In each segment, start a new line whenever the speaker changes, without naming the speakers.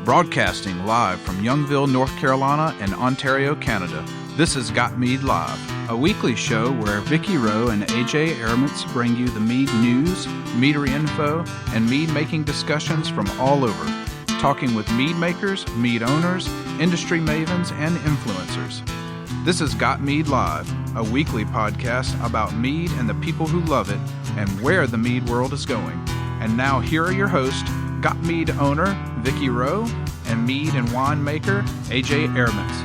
Broadcasting live from Youngville, North Carolina and Ontario, Canada. This is Got Mead Live, a weekly show where Vicky Rowe and AJ Airments bring you the mead news, meadery info, and mead-making discussions from all over, talking with mead makers, mead owners, industry mavens, and influencers. This is Got Mead Live, a weekly podcast about mead and the people who love it and where the mead world is going. And now here are your hosts, Got Mead owner Vicky Rowe and mead and wine maker AJ Airments.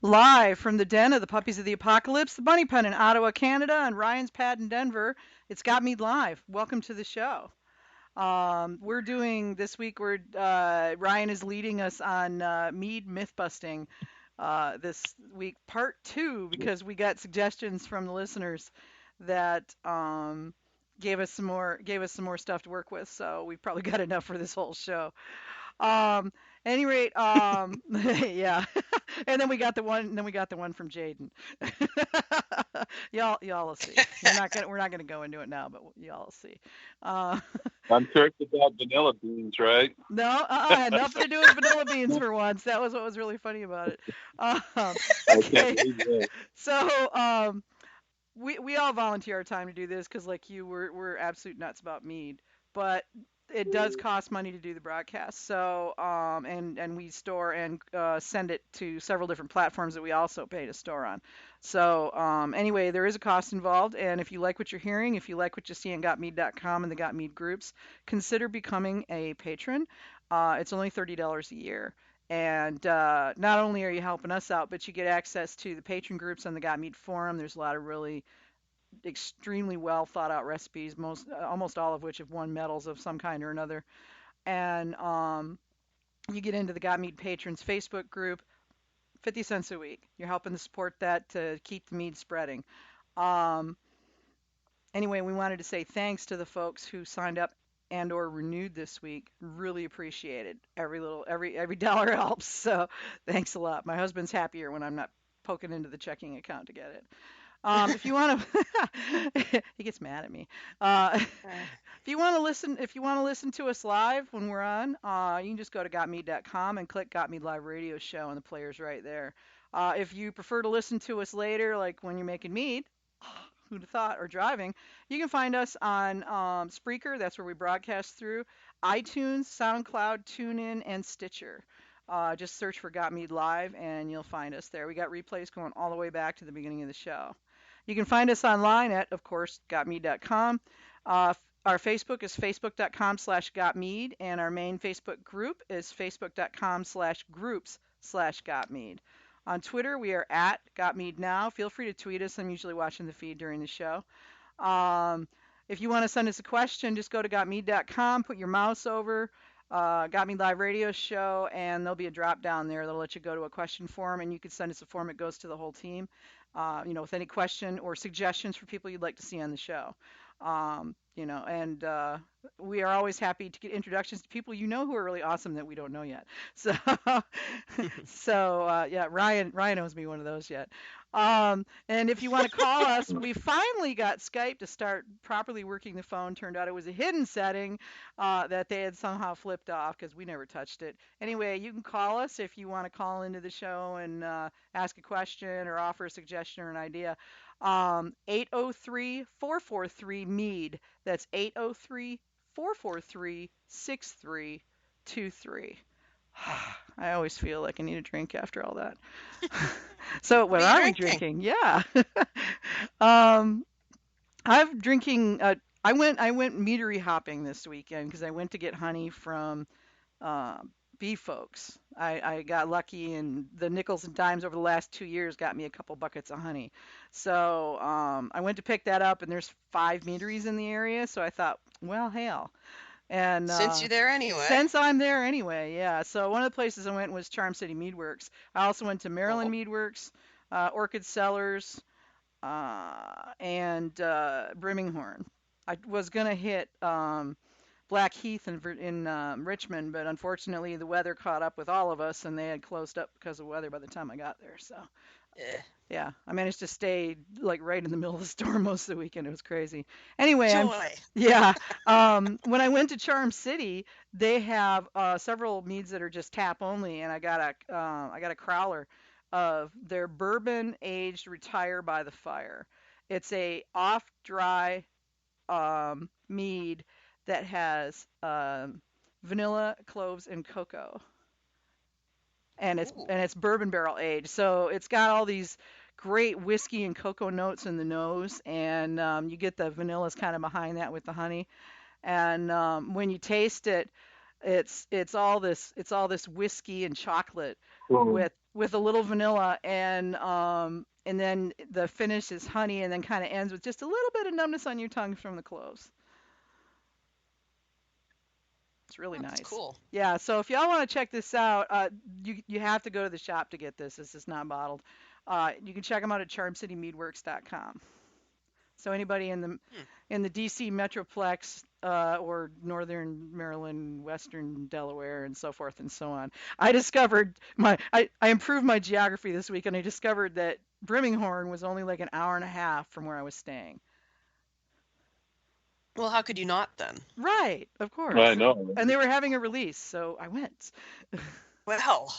Live from the den of the Puppies of the Apocalypse, the Bunny Pen in Ottawa, Canada, and Ryan's Pad in Denver, it's Got Mead Live. Welcome to the show. We're doing this week. Ryan is leading us on mead myth busting this week, part 2, because we got suggestions from the listeners that gave us some more stuff to work with. So we've probably got enough for this whole show. At any rate, yeah. And then we got the one from Jaden. y'all will see. We're not gonna go into it now, but y'all will see.
I'm sure it's about vanilla beans, right?
No, it had nothing to do with vanilla beans for once. That was what was really funny about it. Okay. So we all volunteer our time to do this because, like you, we're absolute nuts about mead, but it does cost money to do the broadcast. So and we store and send it to several different platforms that we also pay to store on. So anyway, there is a cost involved, and if you like what you're hearing, if you like what you see on gotmead.com and the Got Mead groups, consider becoming a patron. It's only $30 a year. And not only are you helping us out, but you get access to the patron groups on the Got Mead forum. There's a lot of really extremely well thought out recipes, almost all of which have won medals of some kind or another. And you get into the Got Mead Patrons Facebook group, 50 cents a week. You're helping to support that to keep the mead spreading. Anyway, we wanted to say thanks to the folks who signed up and or renewed this week. Really appreciate it. Every dollar helps. So thanks a lot. My husband's happier when I'm not poking into the checking account to get it. If you want to, he gets mad at me. If you want to listen to us live when we're on, you can just go to gotmead.com and click Got Mead Live Radio Show, and the player's right there. If you prefer to listen to us later, like when you're making mead, who'd have thought, or driving, you can find us on Spreaker. That's where we broadcast through. iTunes, SoundCloud, TuneIn, and Stitcher. Just search for Got Mead Live, and you'll find us there. We got replays going all the way back to the beginning of the show. You can find us online at, of course, gotmead.com. Our Facebook is facebook.com/gotmead, and our main Facebook group is facebook.com/groups/gotmead. On Twitter, we are at gotmeadnow. Feel free to tweet us. I'm usually watching the feed during the show. If you want to send us a question, just go to gotmead.com, put your mouse over Got Mead Live Radio Show, and there'll be a drop down there that'll let you go to a question form, and you can send us a form. It goes to the whole team, with any question or suggestions for people you'd like to see on the show. And we are always happy to get introductions to people who are really awesome that we don't know yet. So, yeah, Ryan owes me one of those yet. And if you want to call us, we finally got Skype to start properly working the phone. Turned out it was a hidden setting that they had somehow flipped off because we never touched it. Anyway, you can call us if you want to call into the show and ask a question or offer a suggestion or an idea. 803-443-MEAD. That's 803-443-6323. I always feel like I need a drink after all that. So what are we drinking? Yeah. I'm drinking. I went meadery hopping this weekend because I went to get honey from bee folks. I got lucky, and the nickels and dimes over the last 2 years got me a couple buckets of honey. So I went to pick that up, and there's 5 meaderies in the area. So I thought, well, hell. And
since you're there anyway.
Since I'm there anyway, yeah. So one of the places I went was Charm City Meadworks. I also went to Maryland Meadworks, Orchid Cellars, and Brimminghorn. I was gonna hit Blackheath in Richmond, but unfortunately the weather caught up with all of us, and they had closed up because of weather by the time I got there. So Yeah, I managed to stay like right in the middle of the storm most of the weekend. It was crazy. Anyway,
Joy.
yeah. When I went to Charm City, they have several meads that are just tap only, and I got a crowler of their bourbon aged Retire by the Fire. It's a off dry mead that has vanilla, cloves, and cocoa, and
Ooh.
it's bourbon barrel aged. So it's got all these great whiskey and cocoa notes in the nose, and you get the vanillas kind of behind that with the honey. And when you taste it, it's all this whiskey and chocolate with a little vanilla, and then the finish is honey, and then kind of ends with just a little bit of numbness on your tongue from the cloves. It's really
That's
nice.
cool.
Yeah, so if y'all want to check this out, you have to go to the shop to get this. This is not bottled. You can check them out at charmcitymeadworks.com. So anybody in the DC Metroplex or Northern Maryland, Western Delaware, and so forth and so on. I improved my geography this week, and I discovered that Brimminghorn was only like an hour and a half from where I was staying.
Well, how could you not then?
Right, of course.
I know.
And they were having a release, so I went.
Well,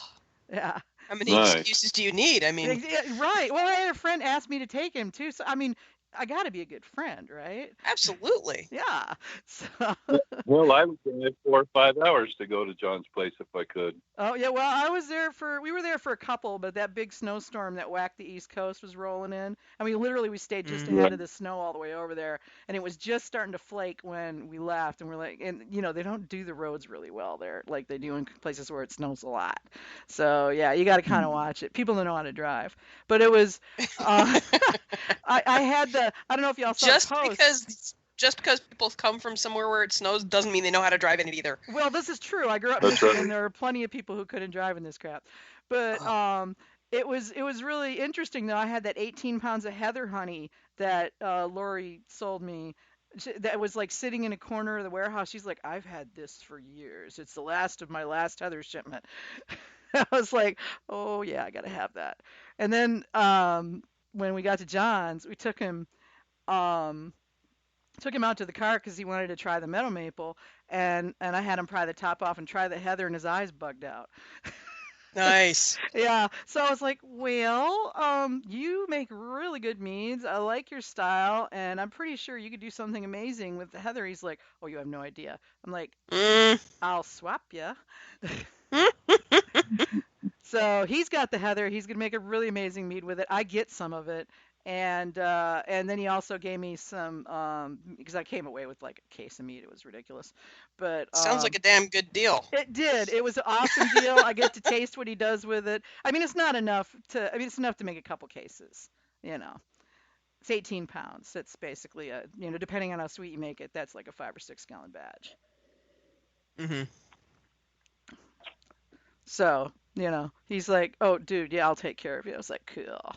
Yeah.
how many excuses do you need? I mean,
Right. Well, I had a friend ask me to take him too. So, I mean, I got to be a good friend, right?
absolutely.
Yeah. So,
Well, I would drive 4 or 5 hours to go to John's place if I could.
oh yeah. Well, we were there for a couple, but that big snowstorm that whacked the East Coast was rolling in. I mean, literally, we stayed just ahead of the snow all the way over there, and it was just starting to flake when we left. And we're like, and they don't do the roads really well there, like they do in places where it snows a lot. So yeah, you got to kind of watch it. People don't know how to drive, but it was. I had I don't know if y'all saw the post.
Just because people come from somewhere where it snows doesn't mean they know how to drive in it either.
Well, this is true. I grew up in Michigan, and there are plenty of people who couldn't drive in this crap. But it was really interesting though. I had that 18 pounds of heather honey that Lori sold me. That was like sitting in a corner of the warehouse. She's like, I've had this for years. It's the last of my last heather shipment. I was like, oh yeah, I gotta have that. And then when we got to John's, we took him out to the car because he wanted to try the meadow maple, and I had him pry the top off and try the heather, and his eyes bugged out.
Nice.
Yeah, so I was like, well, you make really good meads. I like your style, and I'm pretty sure you could do something amazing with the heather. He's like, oh, you have no idea. I'm like, I'll swap ya. So he's got the heather. He's gonna make a really amazing mead with it. I get some of it, and then he also gave me some because I came away with like a case of mead. It was ridiculous, but
sounds like a damn good deal.
It did. It was an awesome deal. I get to taste what he does with it. I mean, it's not enough to. I mean, it's enough to make a couple cases. It's 18 pounds. It's basically depending on how sweet you make it, that's like a 5 or 6 gallon batch.
Mm-hmm.
So, he's like, oh, dude, yeah, I'll take care of you. I was like, cool.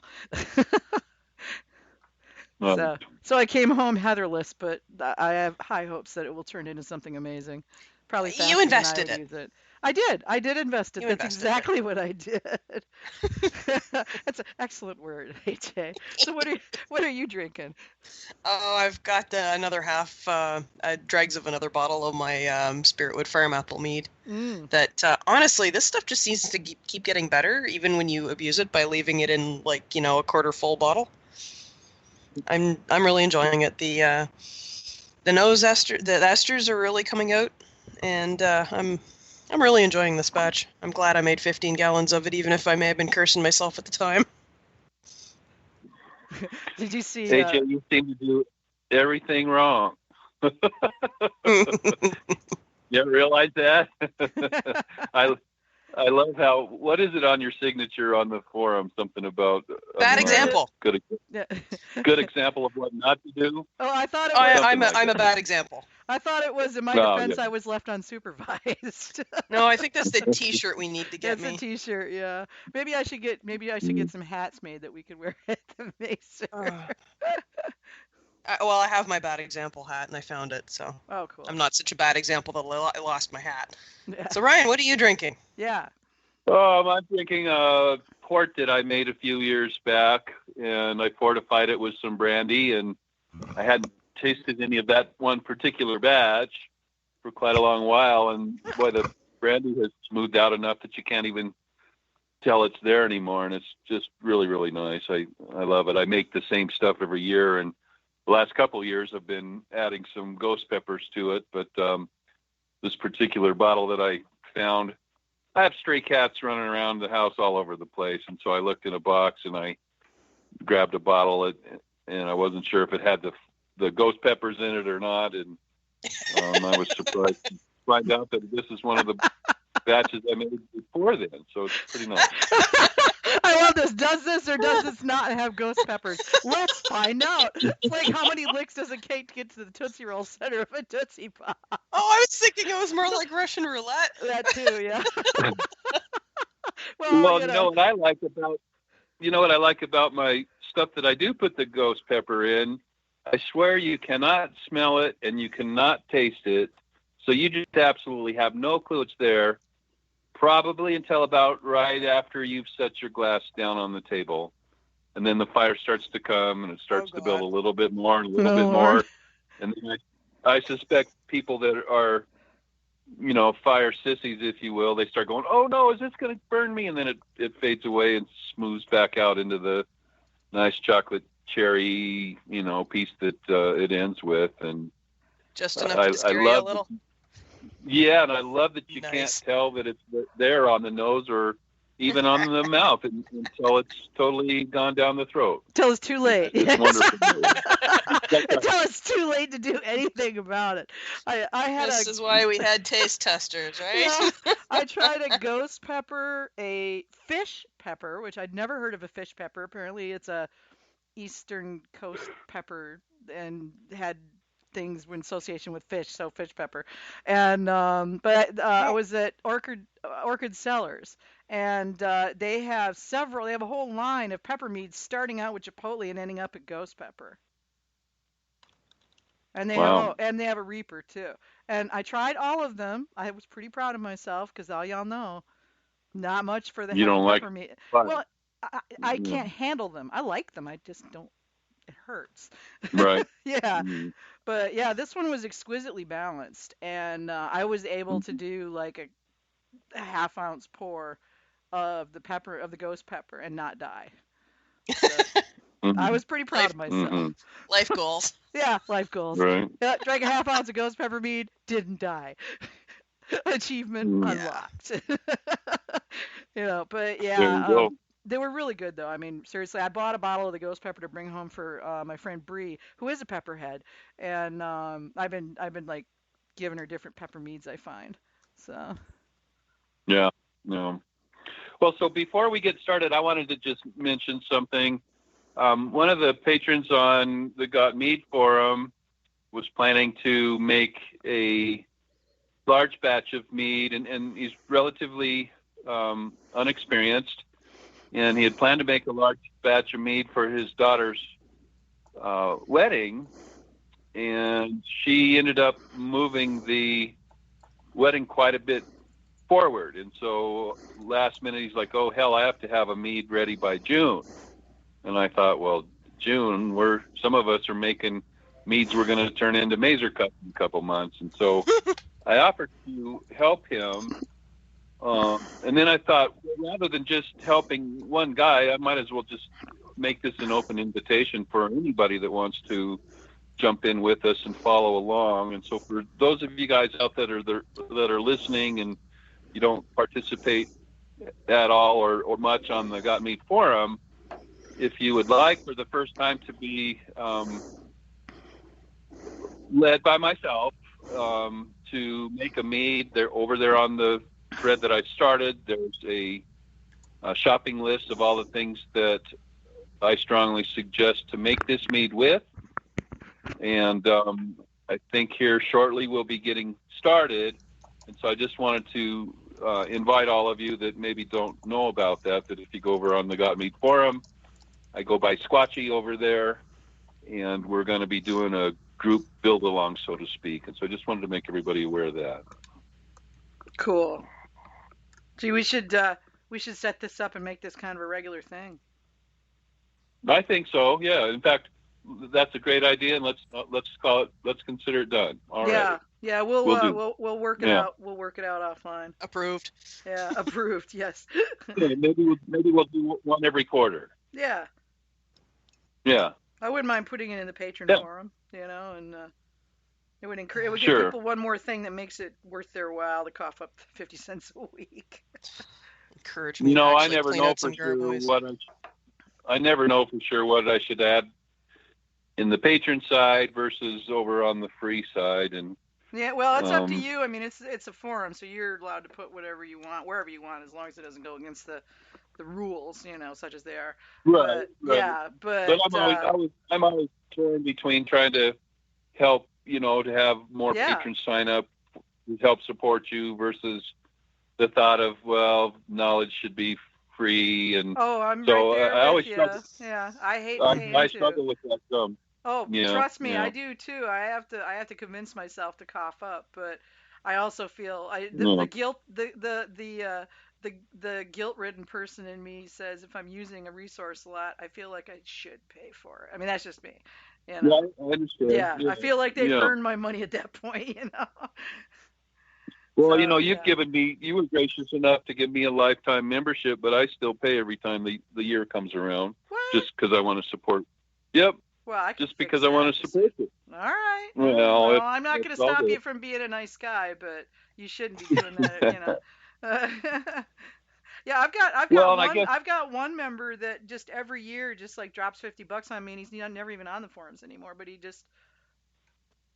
So I came home heatherless, but I have high hopes that it will turn into something amazing. Probably faster
You invested
than I would use it. I did. I did invest it. That's exactly what I did. That's an excellent word, AJ. So what are you drinking?
Oh, I've got another half dregs of another bottle of my Spiritwood Farm Apple Mead. That honestly, this stuff just seems to keep getting better, even when you abuse it by leaving it in like a quarter full bottle. I'm really enjoying it. The esters are really coming out, and I'm really enjoying this batch. I'm glad I made 15 gallons of it, even if I may have been cursing myself at the time.
Did you see?
AJ, you seem to do everything wrong. You ever realize that? I love how. What is it on your signature on the forum? Something about
bad example.
Good example of what not to do.
Oh, I thought it was.
I'm a bad example.
I thought it was in my defense. Yeah. I was left unsupervised.
No, I think that's the T-shirt we need to get.
That's a T-shirt. Yeah. Maybe I should get some hats made that we could wear at the Mesa.
Well, I have my bad example hat, and I found it, so.
Oh, cool.
I'm not such a bad example that I lost my hat. Yeah. So, Ryan, what are you drinking?
Yeah.
I'm drinking port that I made a few years back, and I fortified it with some brandy, and I hadn't tasted any of that one particular batch for quite a long while, and boy, the brandy has smoothed out enough that you can't even tell it's there anymore, and it's just really, really nice. I love it. I make the same stuff every year, and the last couple of years I've been adding some ghost peppers to it, but this particular bottle that I found, I have stray cats running around the house all over the place, and so I looked in a box and I grabbed a bottle, and I wasn't sure if it had the ghost peppers in it or not, and I was surprised to find out that this is one of the batches I made before then, so it's pretty nice.
I love this. Does this or does this not have ghost peppers? Let's find out. It's like, how many licks does a cake get to the Tootsie Roll center of a Tootsie Pop?
Oh, I was thinking it was more like Russian roulette.
That too, yeah.
Well, you know what I like about my stuff that I do put the ghost pepper in? I swear you cannot smell it and you cannot taste it, so you just absolutely have no clue it's there, probably until about right after you've set your glass down on the table. And then the fire starts to come, and it starts to build a little bit more and a little bit more. And then I suspect people that are, fire sissies, if you will, they start going, oh, no, is this going to burn me? And then it fades away and smooths back out into the nice chocolate cherry, piece that it ends with. And
just enough to scare you a little.
Yeah, and I love that you can't tell that it's there on the nose or even on the mouth until it's totally gone down the throat.
Until it's too late.
It's wonderful.
Until it's too late to do anything about it.
This is why we had taste testers, right?
Yeah, I tried a ghost pepper, a fish pepper, which I'd never heard of a fish pepper. Apparently it's a Eastern Coast pepper and had things in association with fish, so fish pepper. And I was at Orchid Cellars, and they have a whole line of pepper meads starting out with chipotle and ending up at ghost pepper. And they have a Reaper too. And I tried all of them. I was pretty proud of myself because all y'all know, not much for the pepper mead. Well, I can't handle them. I like them. I just don't. It hurts.
Right.
Yeah. Mm-hmm. But yeah, this one was exquisitely balanced, and I was able to do like a half-ounce pour of the ghost pepper and not die. So, I was pretty proud of myself.
Mm-hmm.
Life goals.
Yeah, life goals.
Right.
Yeah, drank a half-ounce of ghost pepper mead, didn't die. Achievement unlocked. But yeah.
There you go.
They were really good, though. I mean, seriously, I bought a bottle of the ghost pepper to bring home for my friend Bree, who is a pepperhead, and I've been like giving her different pepper meads I find. So.
Yeah. No. Well, so before we get started, I wanted to just mention something. One of the patrons on the Got Mead forum was planning to make a large batch of mead, and he's relatively unexperienced. And he had planned to make a large batch of mead for his daughter's wedding, and she ended up moving the wedding quite a bit forward. And so last minute, he's like, oh, hell, I have to have a mead ready by June. And I thought, well, June, some of us are making meads we're going to turn into Mazer cups in a couple months. And so I offered to help him. And then I thought, well, rather than just helping one guy, I might as well just make this an open invitation for anybody that wants to jump in with us and follow along. And so for those of you guys out that are listening and you don't participate at all or much on the Got Mead forum, if you would like for the first time to be led by myself to make a mead, they're over there on the thread that I started. There's a shopping list of all the things that I strongly suggest to make this mead with. And I think here shortly we'll be getting started. And so I just wanted to invite all of you that maybe don't know about that if you go over on the Got Mead forum, I go by Squatchy over there, and we're going to be doing a group build along, so to speak. And so I just wanted to make everybody aware of that.
Cool. Gee, we should we should set this up and make this kind of a regular thing.
I think so. Yeah. In fact, that's a great idea, and let's consider it done. All right.
Yeah. We'll work it out. We'll work it out offline.
Approved.
Yeah, approved. Yes.
Yeah, maybe we'll do one every quarter.
Yeah.
Yeah.
I wouldn't mind putting it in the patron forum, and it would give people one more thing that makes it worth their while to cough up 50 cents a week.
Encourage me.
I never know for sure I never know for sure what I should add in the patron side versus over on the free side, and
yeah, well, it's up to you. I mean, it's a forum, so you're allowed to put whatever you want, wherever you want, as long as it doesn't go against the rules, such as they are.
Right.
Yeah, but
I'm always torn between trying to help, to have more patrons sign up to help support you versus the thought of, well, knowledge should be free, and
I'm
so
right there
I always
with you.
struggle.
Yeah, I hate
I struggle with that some.
Oh, trust me, I do too. I have to convince myself to cough up, but I also feel the guilt the guilt-ridden person in me says if I'm using a resource a lot, I feel like I should pay for it. I mean, that's just me.
Yeah, I understand.
Yeah, I feel like they've earned my money at that point.
Well, so, you were gracious enough to give me a lifetime membership, but I still pay every time the year comes around.
What?
Just because I want to support. Yep.
Well,
just because I want to support it.
All right.
Well,
I'm not going to stop you from being a nice guy, but you shouldn't be doing that, Yeah, I've got one member that just every year just like drops $50 on me, and he's never even on the forums anymore, but he just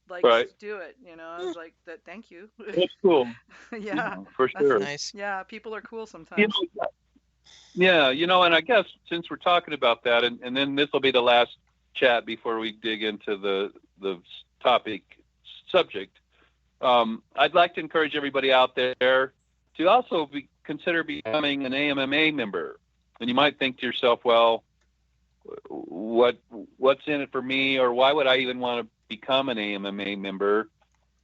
likes to do it. I was like, thank you.
That's cool.
Yeah,
for sure.
Nice.
Yeah, people are cool sometimes.
Yeah, and I guess since we're talking about that, and then this will be the last chat before we dig into the subject. I'd like to encourage everybody out there to also consider becoming an AMMA member. And you might think to yourself, well, what's in it for me, or why would I even want to become an AMMA member?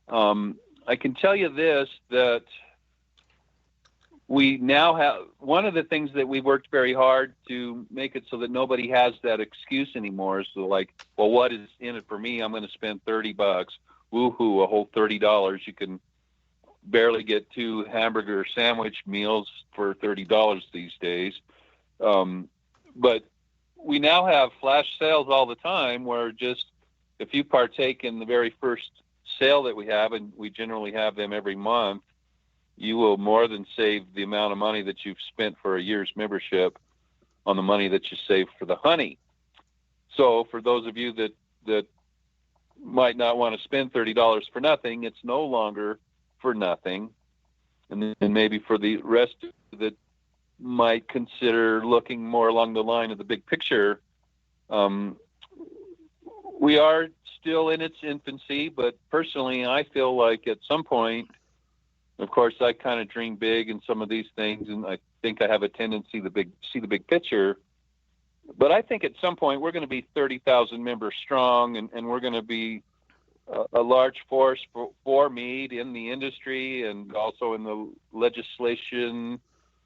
I can tell you this, that we now have one of the things that we worked very hard to make it so that nobody has that excuse anymore. So like, well, what is in it for me? I'm going to spend $30. Woohoo, a whole $30. You can barely get 2 hamburger sandwich meals for $30 these days. But we now have flash sales all the time where just if you partake in the very first sale that we have, and we generally have them every month, you will more than save the amount of money that you've spent for a year's membership on the money that you save for the honey. So for those of you that might not want to spend $30 for nothing, it's no longer for nothing. And then maybe for the rest that might consider looking more along the line of the big picture, we are still in its infancy, but personally, I feel like at some point, of course, I kind of dream big in some of these things, and I think I have a tendency to see the big picture. But I think at some point we're going to be 30,000 members strong, and we're going to be a large force for Mead in the industry and also in the legislation,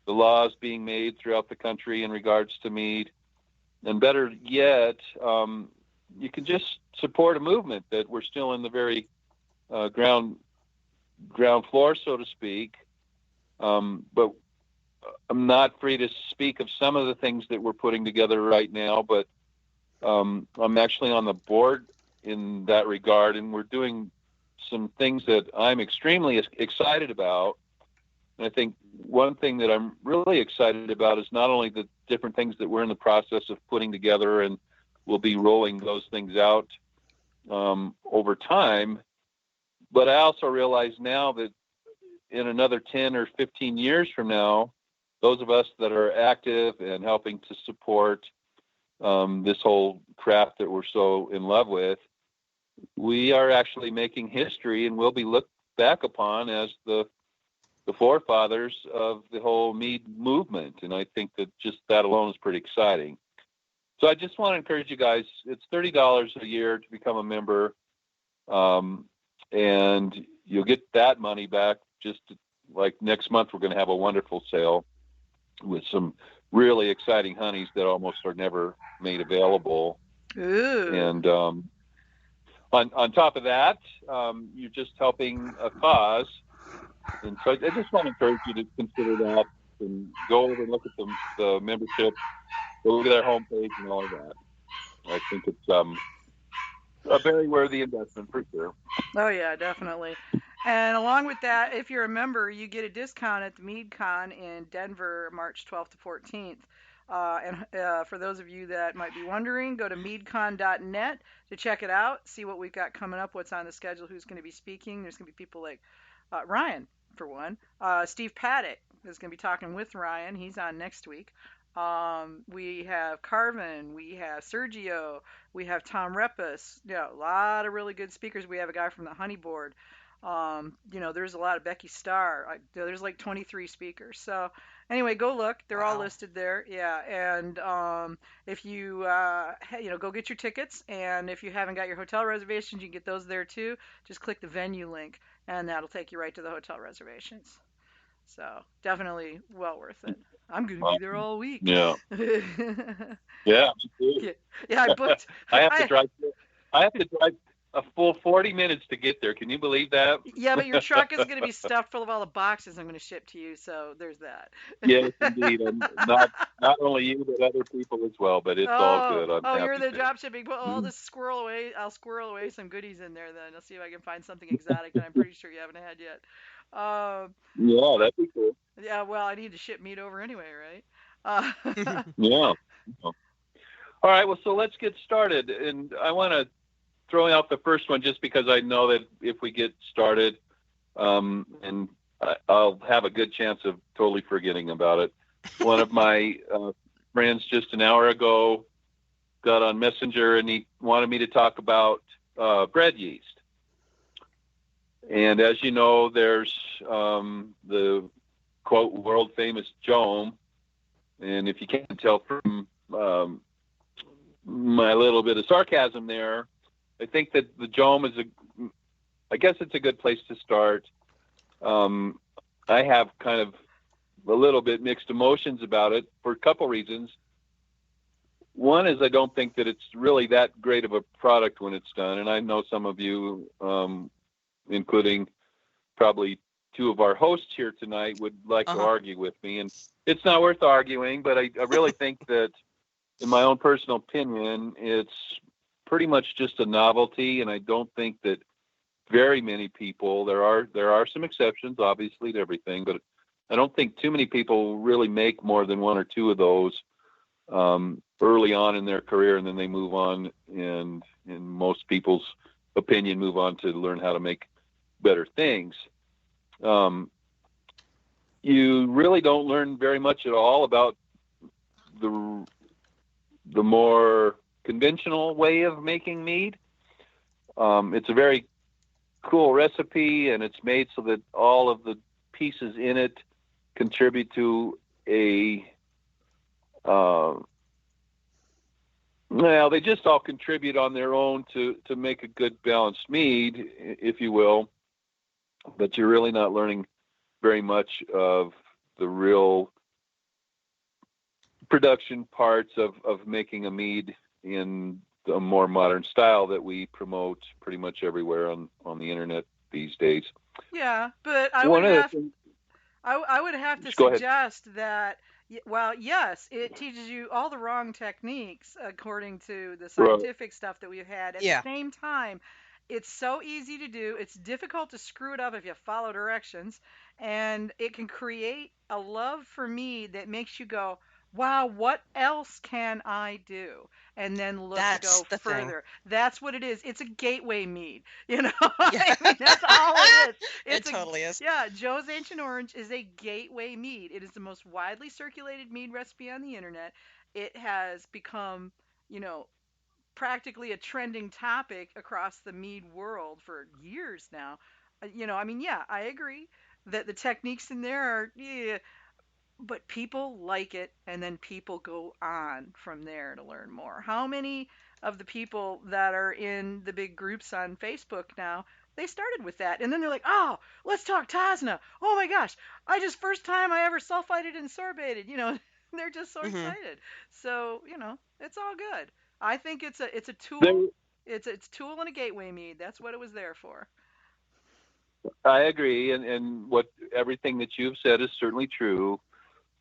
the laws being made throughout the country in regards to Mead. And better yet, you can just support a movement that we're still in the very ground floor, so to speak. But I'm not free to speak of some of the things that we're putting together right now, but I'm actually on the board in that regard, and we're doing some things that I'm extremely excited about. And I think one thing that I'm really excited about is not only the different things that we're in the process of putting together, and we'll be rolling those things out over time, but I also realize now that in another 10 or 15 years from now, those of us that are active and helping to support this whole craft that we're so in love with, we are actually making history, and we'll be looked back upon as the forefathers of the whole Mead movement. And I think that just that alone is pretty exciting. So I just want to encourage you guys, it's $30 a year to become a member. And you'll get that money back just like next month. We're going to have a wonderful sale. with some really exciting honeys that almost are never made available.
Ooh.
And on top of that, you're just helping a cause. And so I just want to encourage you to consider that and go over and look at the membership, go to their homepage and all of that. I think it's a very worthy investment for sure.
Oh yeah, definitely. And along with that, if you're a member, you get a discount at the MeadCon in Denver, March 12th to 14th. And for those of you that might be wondering, go to meadcon.net to check it out, see what we've got coming up, what's on the schedule, who's going to be speaking. There's going to be people like Ryan, for one. Steve Paddock is going to be talking with Ryan. He's on next week. We have Carvin, we have Sergio, we have Tom Repus. Yeah, a lot of really good speakers. We have a guy from the Honey Board. There's a lot of Becky Starr. There's like 23 speakers. So anyway, go look. They're all listed there. Yeah, and if you go get your tickets, and if you haven't got your hotel reservations, you can get those there too. Just click the venue link, and that'll take you right to the hotel reservations. So definitely well worth it. I'm gonna be there all week.
Yeah. Yeah, me too.
Yeah, I booked.
I have to drive a full 40 minutes to get there. Can you believe that?
Yeah, but your truck is going to be stuffed full of all the boxes I'm going to ship to you, so there's that.
Yes, indeed. And not only you, but other people as well. But it's all good.
You're the drop shipping. Well, I'll just squirrel away some goodies in there then. I'll see if I can find something exotic that I'm pretty sure you haven't had yet.
Yeah, that'd be cool.
Yeah, well, I need to ship meat over anyway, right?
Yeah. All right, well, so let's get started. And I want to throw out the first one just because I know that if we get started, and I'll have a good chance of totally forgetting about it. One of my friends just an hour ago got on Messenger and he wanted me to talk about bread yeast. And as you know, there's the quote world famous Jome. And if you can't tell from my little bit of sarcasm there, I think that the Jome I guess it's a good place to start. I have kind of a little bit mixed emotions about it for a couple reasons. One is I don't think that it's really that great of a product when it's done. And I know some of you, including probably two of our hosts here tonight, would like to argue with me. And it's not worth arguing, but I really think that in my own personal opinion, it's pretty much just a novelty. And I don't think that very many people, there are some exceptions, obviously, to everything, but I don't think too many people really make more than one or two of those early on in their career, and then they move on, and in most people's opinion, move on to learn how to make better things. You really don't learn very much at all about the more conventional way of making mead. It's a very cool recipe, and it's made so that all of the pieces in it contribute to they just all contribute on their own to make a good balanced mead, if you will, but you're really not learning very much of the real production parts of making a mead in a more modern style that we promote pretty much everywhere on the internet these days.
Yeah, but I would have to suggest that, well, yes, it teaches you all the wrong techniques according to the scientific stuff that we've had. At the same time, it's so easy to do. It's difficult to screw it up if you follow directions, and it can create a love for mead that makes you go, wow, what else can I do? And then look to go further. That's what it is. It's a gateway mead. You know, I mean, that's all it is.
It totally is.
Yeah, Joe's Ancient Orange is a gateway mead. It is the most widely circulated mead recipe on the internet. It has become, practically a trending topic across the mead world for years now. I agree that the techniques in there are, but people like it, and then people go on from there to learn more. How many of the people that are in the big groups on Facebook now They started with that, and then they're like, oh, let's talk Tasna. Oh my gosh, first time I ever sulfited and sorbated. They're just so excited. So it's all good. I think it's a tool. It's tool and a gateway mead. That's what it was there for.
I agree, and what everything that you've said is certainly true.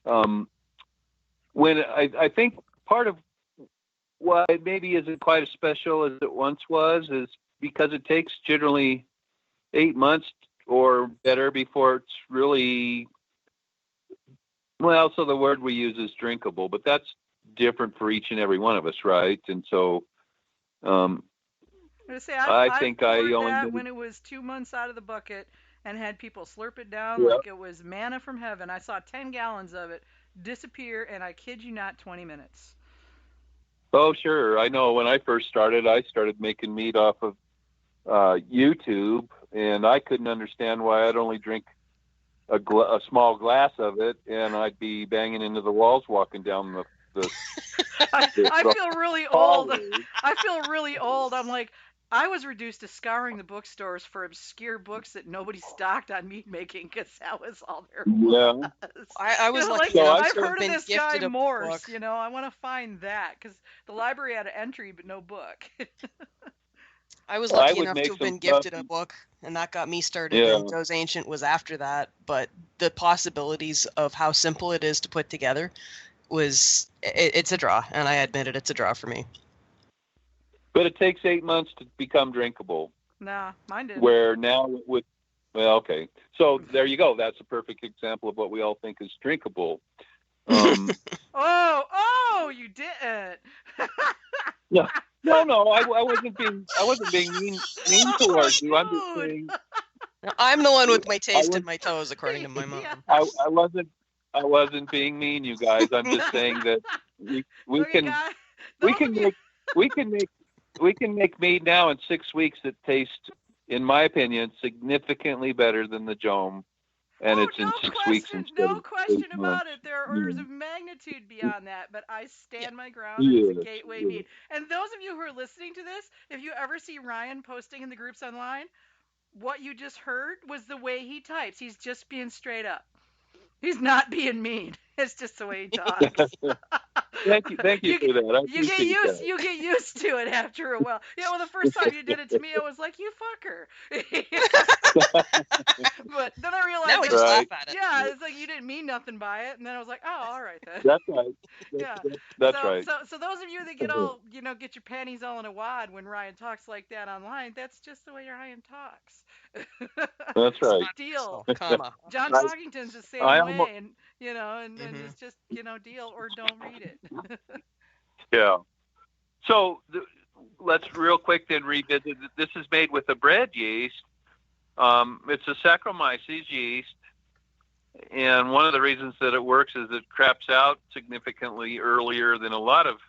When I think part of why it maybe isn't quite as special as it once was is because it takes generally 8 months or better before it's really, well, so the word we use is drinkable, but that's different for each and every one of us, right? And so I think I only
when it was 2 months out of the bucket and had people slurp it down like it was manna from heaven. I saw 10 gallons of it disappear, and I kid you not, 20 minutes.
Oh, sure. I know when I first started, I started making mead off of YouTube, and I couldn't understand why I'd only drink a small glass of it, and I'd be banging into the walls walking down the
I feel really old. I feel really old. I'm like, I was reduced to scouring the bookstores for obscure books that nobody stocked on mead making because that was all there was.
I was lucky enough
I've
to have
heard
been
of this guy
gifted a
Morse.
book.
I want to find that because the library had an entry but no book.
I was lucky enough to have been gifted a book, and that got me started. And Joe's Ancient was after that, but the possibilities of how simple it is to put together it's a draw, and I admit it's a draw for me.
But it takes 8 months to become drinkable.
Nah, mine didn't.
Where now okay. So there you go. That's a perfect example of what we all think is drinkable.
Oh, you didn't.
No, I wasn't being mean towards you. I'm just saying.
I'm the one with my taste in my toes, according to my mom.
I wasn't being mean, you guys. I'm just saying that we can make mead now in 6 weeks that taste, in my opinion, significantly better than the Jome. And it's in 6 weeks instead
No question about it. There are orders of magnitude beyond that, but I stand my ground. It's a gateway mead. And those of you who are listening to this, if you ever see Ryan posting in the groups online, what you just heard was the way he types. He's just being straight up. He's not being mean. It's just the way he talks.
Thank you for that.
You get used to it after a while. The first time you did it to me, I was like, "You fucker." But then I realized,
now we just laugh at it.
Yeah, it's like you didn't mean nothing by it, and then I was like, "Oh, all right then."
That's right. That's right.
So those of you that get all, get your panties all in a wad when Ryan talks like that online, that's just the way Ryan talks.
That's right.
Deal.
John
Talkington's the same way, and it's just deal or don't read it.
Yeah. So let's real quick then revisit. This is made with a bread yeast. It's a Saccharomyces yeast, and one of the reasons that it works is it craps out significantly earlier than a lot of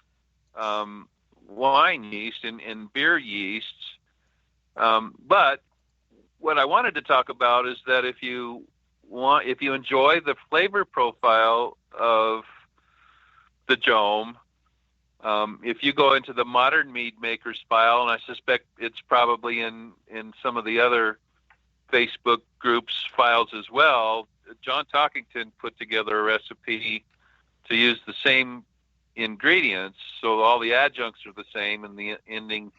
wine yeast and beer yeasts. But what I wanted to talk about is that if you enjoy the flavor profile of the Jome, if you go into the modern mead makers file, and I suspect it's probably in some of the other Facebook groups files as well, John Talkington put together a recipe to use the same ingredients, so all the adjuncts are the same, and the ending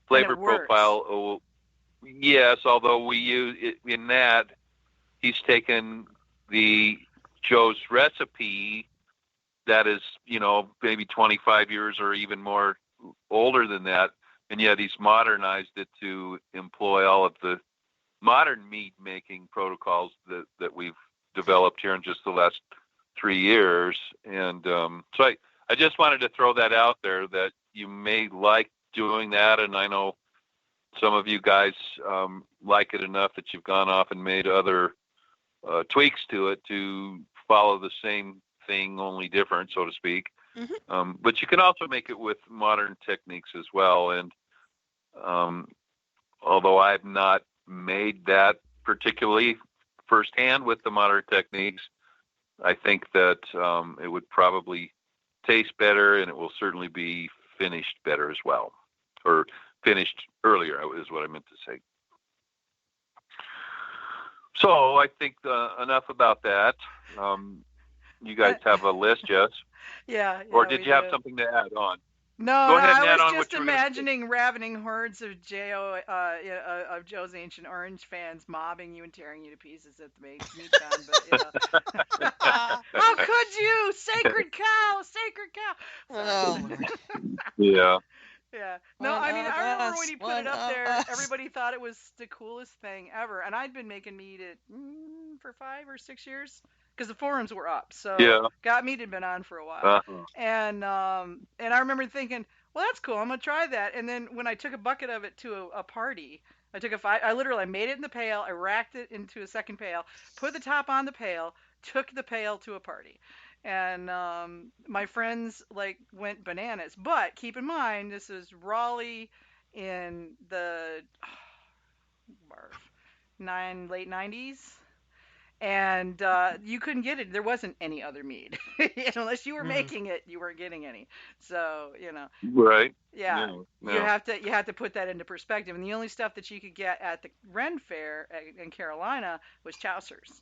flavor profile. Yes, although we use it in that, he's taken Joe's recipe that is, maybe 25 years or even more older than that, and yet he's modernized it to employ all of the modern mead making protocols that we've developed here in just the last 3 years. And so I just wanted to throw that out there, that you may like doing that, and I know some of you guys like it enough that you've gone off and made other tweaks to it to follow the same thing, only different, so to speak. Mm-hmm. But you can also make it with modern techniques as well. And although I've not made that particularly firsthand with the modern techniques, I think that it would probably taste better, and it will certainly be finished better as well, or finished earlier is what I meant to say. So I think enough about that. You guys have a list, yes?
Yeah.
Or did you have something to add on?
No,
Go ahead and
I
add
was
on
just
what you were gonna say.
imagining ravening hordes of of Joe's Ancient Orange fans mobbing you and tearing you to pieces at the meat con. But how could you, sacred cow, sacred cow?
Oh, Lord.
Yeah.
Yeah. No, I mean, I remember when you put it up there, everybody thought it was the coolest thing ever, and I'd been making meat for 5 or 6 years because the forums were up. So
Yeah.
Got Meat had been on for a while,
Uh-huh.
and I remember thinking, well, that's cool. I'm gonna try that. And then when I took a bucket of it to a party, I literally made it in the pail. I racked it into a second pail, put the top on the pail, took the pail to a party. And my friends went bananas. But keep in mind, this is Raleigh in the late 90s, and you couldn't get it. There wasn't any other mead unless you were making it. You weren't getting any. So
Right.
Yeah.
No.
You have to put that into perspective. And the only stuff that you could get at the Ren Fair in Carolina was Chaucer's.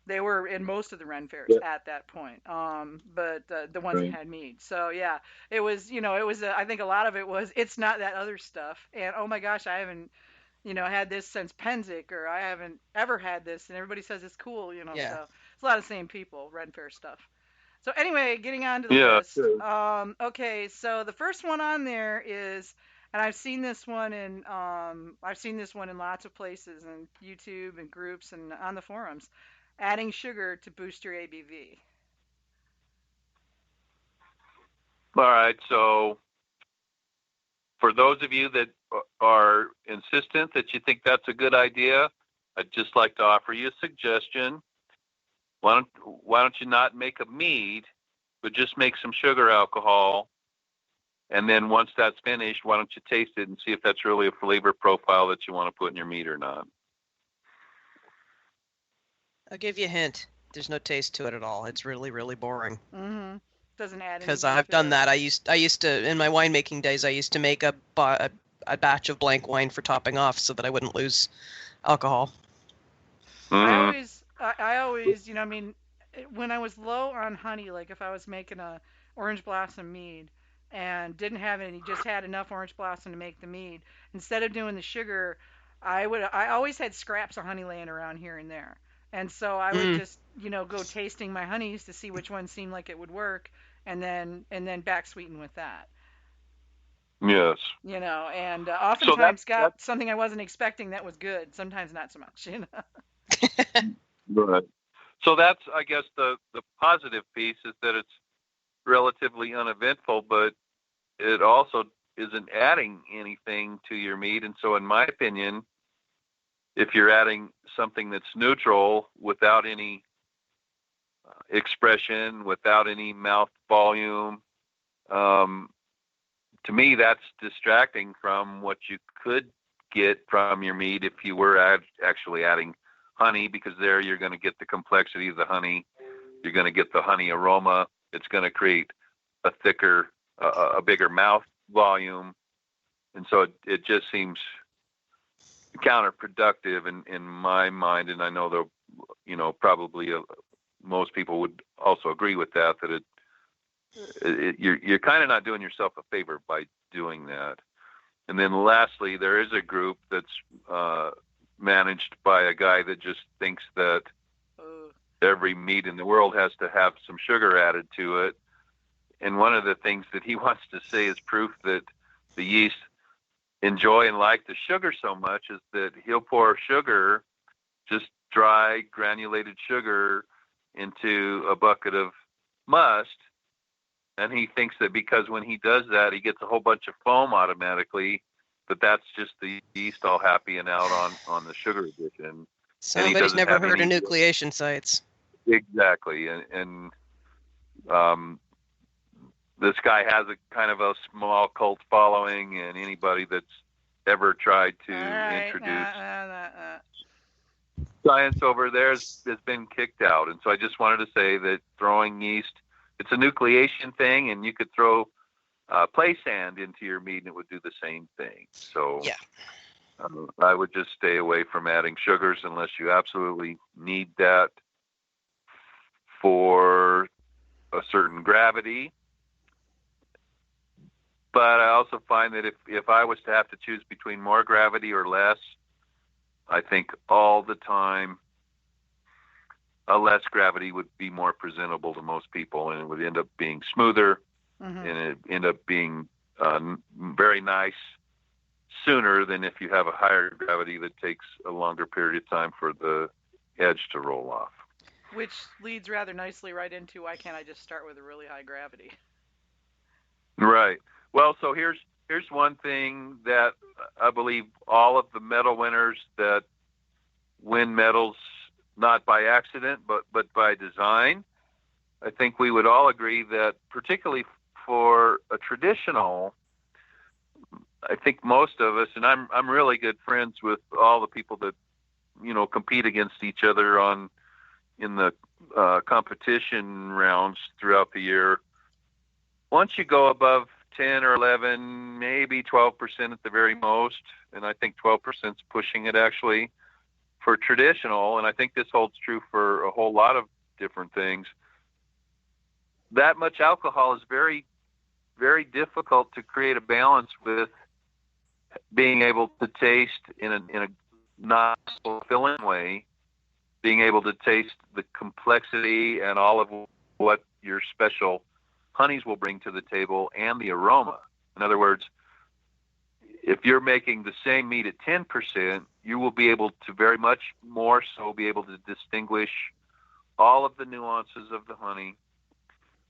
They were in most of the Ren Fairs at that point, but the ones that had mead. So yeah, it was I think a lot of it was it's not that other stuff. And oh my gosh, I haven't had this since Penzic, or I haven't ever had this, and everybody says it's cool.
Yeah.
So it's a lot of the same people, Ren Fair stuff. So anyway, getting on to the list.
Sure.
Okay, so the first one on there is, and I've seen this one in lots of places, and YouTube and groups and on the forums. Adding sugar to boost your ABV.
All right. So for those of you that are insistent that you think that's a good idea, I'd just like to offer you a suggestion. Why don't you not make a mead, but just make some sugar alcohol, and then once that's finished, why don't you taste it and see if that's really a flavor profile that you want to put in your mead or not?
I'll give you a hint. There's no taste to it at all. It's really, really boring.
Mm-hmm. Doesn't add.
Because I've done that. I used to in my winemaking days. I used to make a batch of blank wine for topping off, so that I wouldn't lose alcohol.
Mm-hmm.
I always, when I was low on honey, like if I was making a orange blossom mead and didn't have any, just had enough orange blossom to make the mead, instead of doing the sugar, I always had scraps of honey laying around here and there. And so I would just, go tasting my honeys to see which one seemed like it would work, and then back sweeten with that.
Yes.
And oftentimes got something I wasn't expecting that was good. Sometimes not so much,
Right. So that's, I guess, the positive piece is that it's relatively uneventful, but it also isn't adding anything to your mead. And so in my opinion, if you're adding something that's neutral without any expression, without any mouth volume, to me, that's distracting from what you could get from your mead if you were actually adding honey, because there you're going to get the complexity of the honey. You're going to get the honey aroma. It's going to create a thicker, a bigger mouth volume. And so it just seems counterproductive in my mind. And I know probably most people would also agree with that you're kind of not doing yourself a favor by doing that. And then lastly, there is a group that's managed by a guy that just thinks that every mead in the world has to have some sugar added to it. And one of the things that he wants to say is proof that the yeast enjoy and like the sugar so much is that he'll pour sugar, just dry granulated sugar, into a bucket of must. And he thinks that because when he does that, he gets a whole bunch of foam automatically, but that's just the yeast all happy and out on the sugar addition.
Somebody's never heard of nucleation sites.
Exactly. And this guy has a kind of a small cult following, and anybody that's ever tried to introduce science over there has been kicked out. And so I just wanted to say that throwing yeast, it's a nucleation thing, and you could throw play sand into your mead and it would do the same thing. So
yeah.
I would just stay away from adding sugars unless you absolutely need that for a certain gravity. But I also find that if I was to have to choose between more gravity or less, I think all the time a less gravity would be more presentable to most people, and it would end up being smoother, and it end up being very nice sooner than if you have a higher gravity that takes a longer period of time for the edge to roll off.
Which leads rather nicely right into, why can't I just start with a really high gravity?
Right. Well, so here's one thing that I believe all of the medal winners that win medals not by accident but by design, I think we would all agree that particularly for a traditional, I think most of us, and I'm really good friends with all the people that compete against each other in the competition rounds throughout the year. Once you go above 10 or 11, maybe 12% at the very most, and I think 12% is pushing it actually for traditional, and I think this holds true for a whole lot of different things. That much alcohol is very, very difficult to create a balance with being able to taste in a not fulfilling way, being able to taste the complexity and all of what your special honeys will bring to the table and the aroma. In other words, if you're making the same mead at 10%, you will be able to very much more so be able to distinguish all of the nuances of the honey,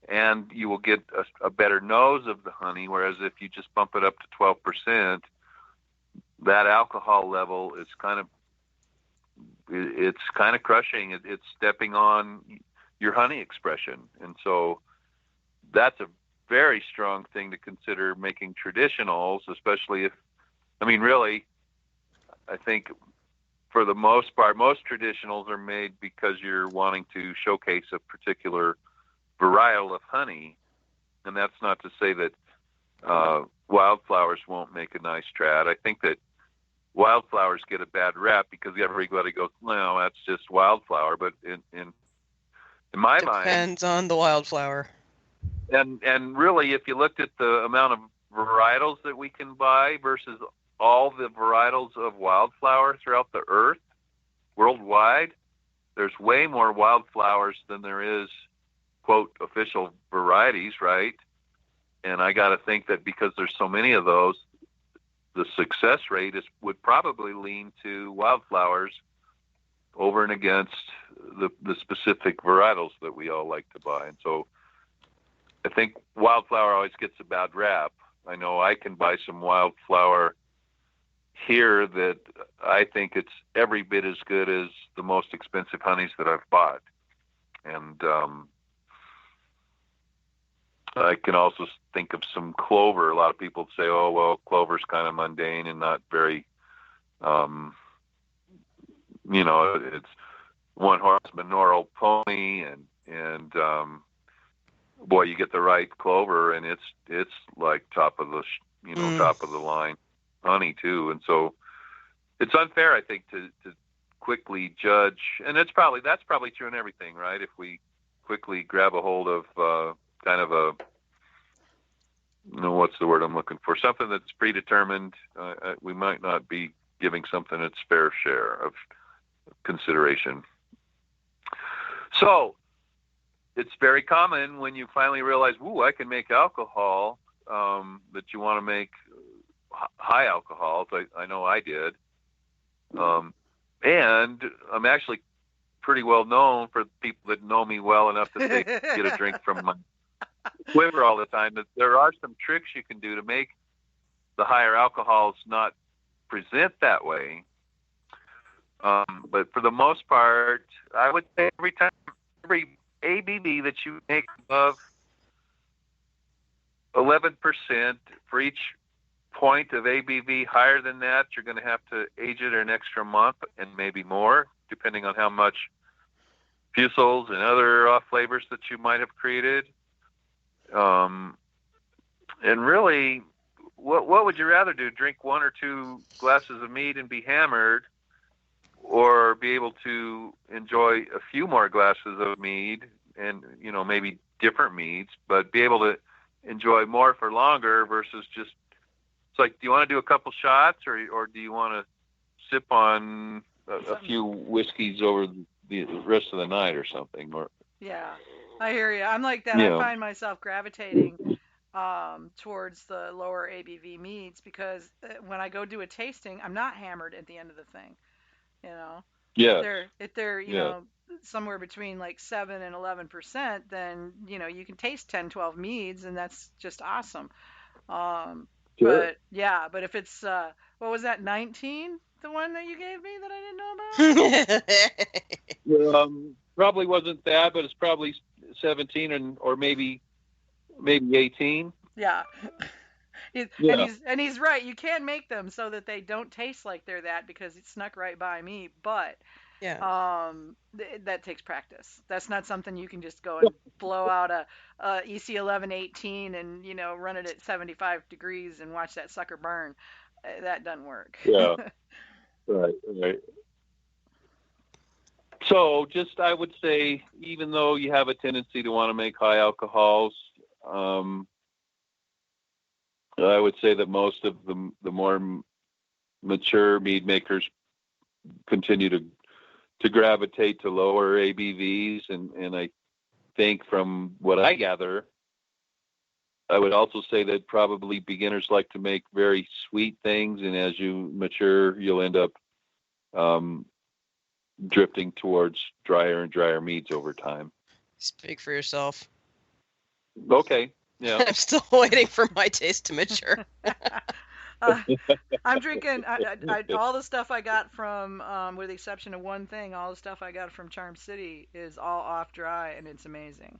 and you will get a better nose of the honey, whereas if you just bump it up to 12%, that alcohol level is kind of crushing. It's stepping on your honey expression. And so that's a very strong thing to consider making traditionals, especially really, I think for the most part, most traditionals are made because you're wanting to showcase a particular varietal of honey. And that's not to say that wildflowers won't make a nice trad. I think that wildflowers get a bad rap because everybody goes, no, that's just wildflower. But in my mind,
depends on the wildflower.
And really, if you looked at the amount of varietals that we can buy versus all the varietals of wildflower throughout the earth worldwide, there's way more wildflowers than there is, quote, official varieties, right? And I got to think that because there's so many of those, the success rate would probably lean to wildflowers over and against the specific varietals that we all like to buy. And so I think wildflower always gets a bad rap. I know I can buy some wildflower here that I think it's every bit as good as the most expensive honeys that I've bought. And I can also think of some clover. A lot of people say, oh, well, clover's kind of mundane and not very, it's one horse manorial pony and boy, you get the right clover and it's like top of the line honey too. And so it's unfair, I think, to quickly judge. And that's probably true in everything, right? If we quickly grab a hold of kind of what's the word I'm looking for? Something that's predetermined. We might not be giving something its fair share of consideration. So it's very common when you finally realize, ooh, I can make alcohol, that you want to make high alcohols. I know I did. And I'm actually pretty well known for people that know me well enough that they get a drink from my quiver all the time, that there are some tricks you can do to make the higher alcohols not present that way. But for the most part, I would say every ABV that you make above 11%, for each point of ABV higher than that, you're going to have to age it an extra month and maybe more, depending on how much fusels and other flavors that you might have created. And really, what would you rather do? Drink 1 or 2 glasses of mead and be hammered, or be able to enjoy a few more glasses of mead and, maybe different meads, but be able to enjoy more for longer versus just, it's like, do you want to do a couple shots or do you want to sip on a few whiskeys over the rest of the night or something? Or
yeah, I hear you. I'm like that. I find myself gravitating towards the lower ABV meads because when I go do a tasting, I'm not hammered at the end of the thing.
Yeah.
If they're somewhere between like 7 and 11%, then you can taste 10, 12 meads, and that's just awesome.
Sure.
But if it's what was that, 19, the one that you gave me that I didn't know about?
Probably wasn't that, but it's probably 17 or maybe 18.
Yeah. And he's right. You can make them so that they don't taste like they're that because it snuck right by me. But that takes practice. That's not something you can just go and blow out a EC 1118 and run it at 75 degrees and watch that sucker burn. That doesn't work.
Yeah. Right. So I would say, even though you have a tendency to want to make high alcohols, I would say that most of the more mature mead makers continue to gravitate to lower ABVs, and I think from what I gather, I would also say that probably beginners like to make very sweet things, and as you mature, you'll end up drifting towards drier and drier meads over time.
Speak for yourself.
Okay. Yeah.
I'm still waiting for my taste to mature.
I'm drinking all the stuff I got from, with the exception of one thing, all the stuff I got from Charm City is all off dry, and it's amazing.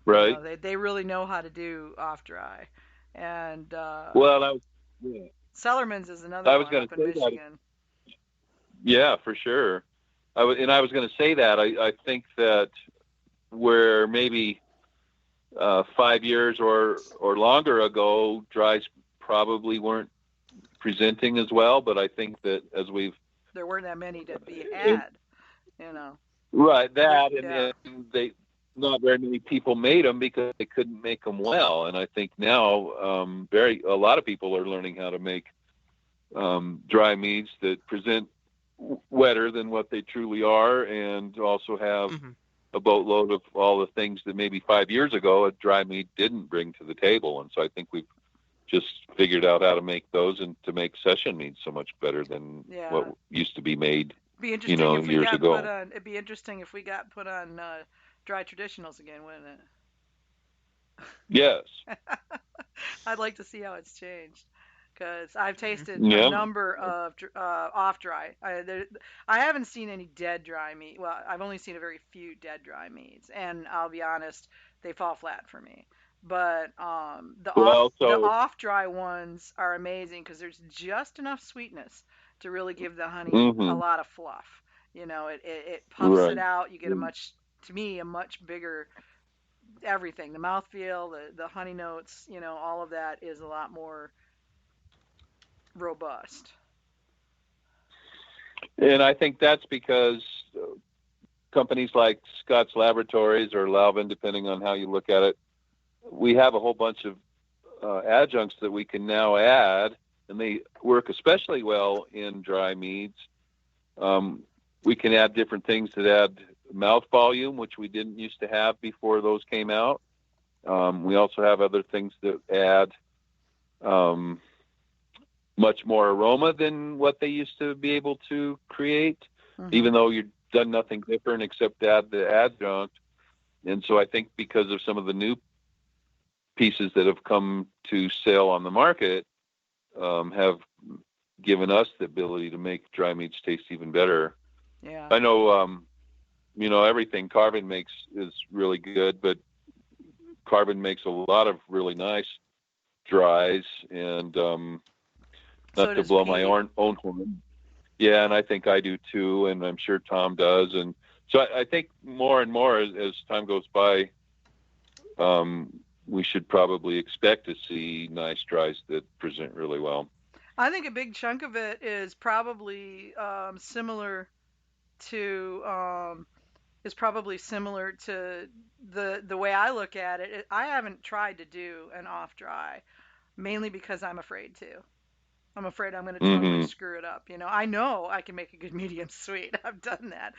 Right.
They really know how to do off dry, and Cellarman's is another one up in Michigan.
Yeah, for sure. I was going to say that I think that where maybe 5 years or longer ago, dries probably weren't presenting as well, but I think that
there weren't that many to be had,
Right, that and they not very many people made them because they couldn't make them well, and I think now a lot of people are learning how to make dry meads that present wetter than what they truly are, and also have a boatload of all the things that maybe 5 years ago a dry mead didn't bring to the table. And so I think we've just figured out how to make those and to make session meads so much better than what used to be made, years ago.
It'd be interesting if we got put on dry traditionals again, wouldn't it?
Yes.
I'd like to see how it's changed, because I've tasted a number of off dry. I haven't seen any dead dry mead. Well, I've only seen a very few dead dry meads, and I'll be honest, they fall flat for me. But the off dry ones are amazing because there's just enough sweetness to really give the honey a lot of fluff. It puffs it out. You get a much bigger everything. The mouthfeel, the honey notes, all of that is a lot more robust.
And I think that's because companies like Scott's Laboratories or Lalvin, depending on how you look at it, we have a whole bunch of adjuncts that we can now add, and they work especially well in dry meads. We can add different things that add mouth volume, which we didn't used to have before those came out. We also have other things that add much more aroma than what they used to be able to create, even though you've done nothing different except add the adjunct. And so I think because of some of the new pieces that have come to sale on the market, have given us the ability to make dry meads taste even better.
Yeah.
I know, everything Carbon makes is really good, but Carbon makes a lot of really nice dries, and not to blow my own horn. Yeah, and I think I do too, and I'm sure Tom does. And so I think more and more as time goes by, we should probably expect to see nice dries that present really well.
I think a big chunk of it is probably similar to the way I look at it. I haven't tried to do an off dry, mainly because I'm afraid to. I'm afraid I'm going to totally screw it up. I know I can make a good medium sweet. I've done that.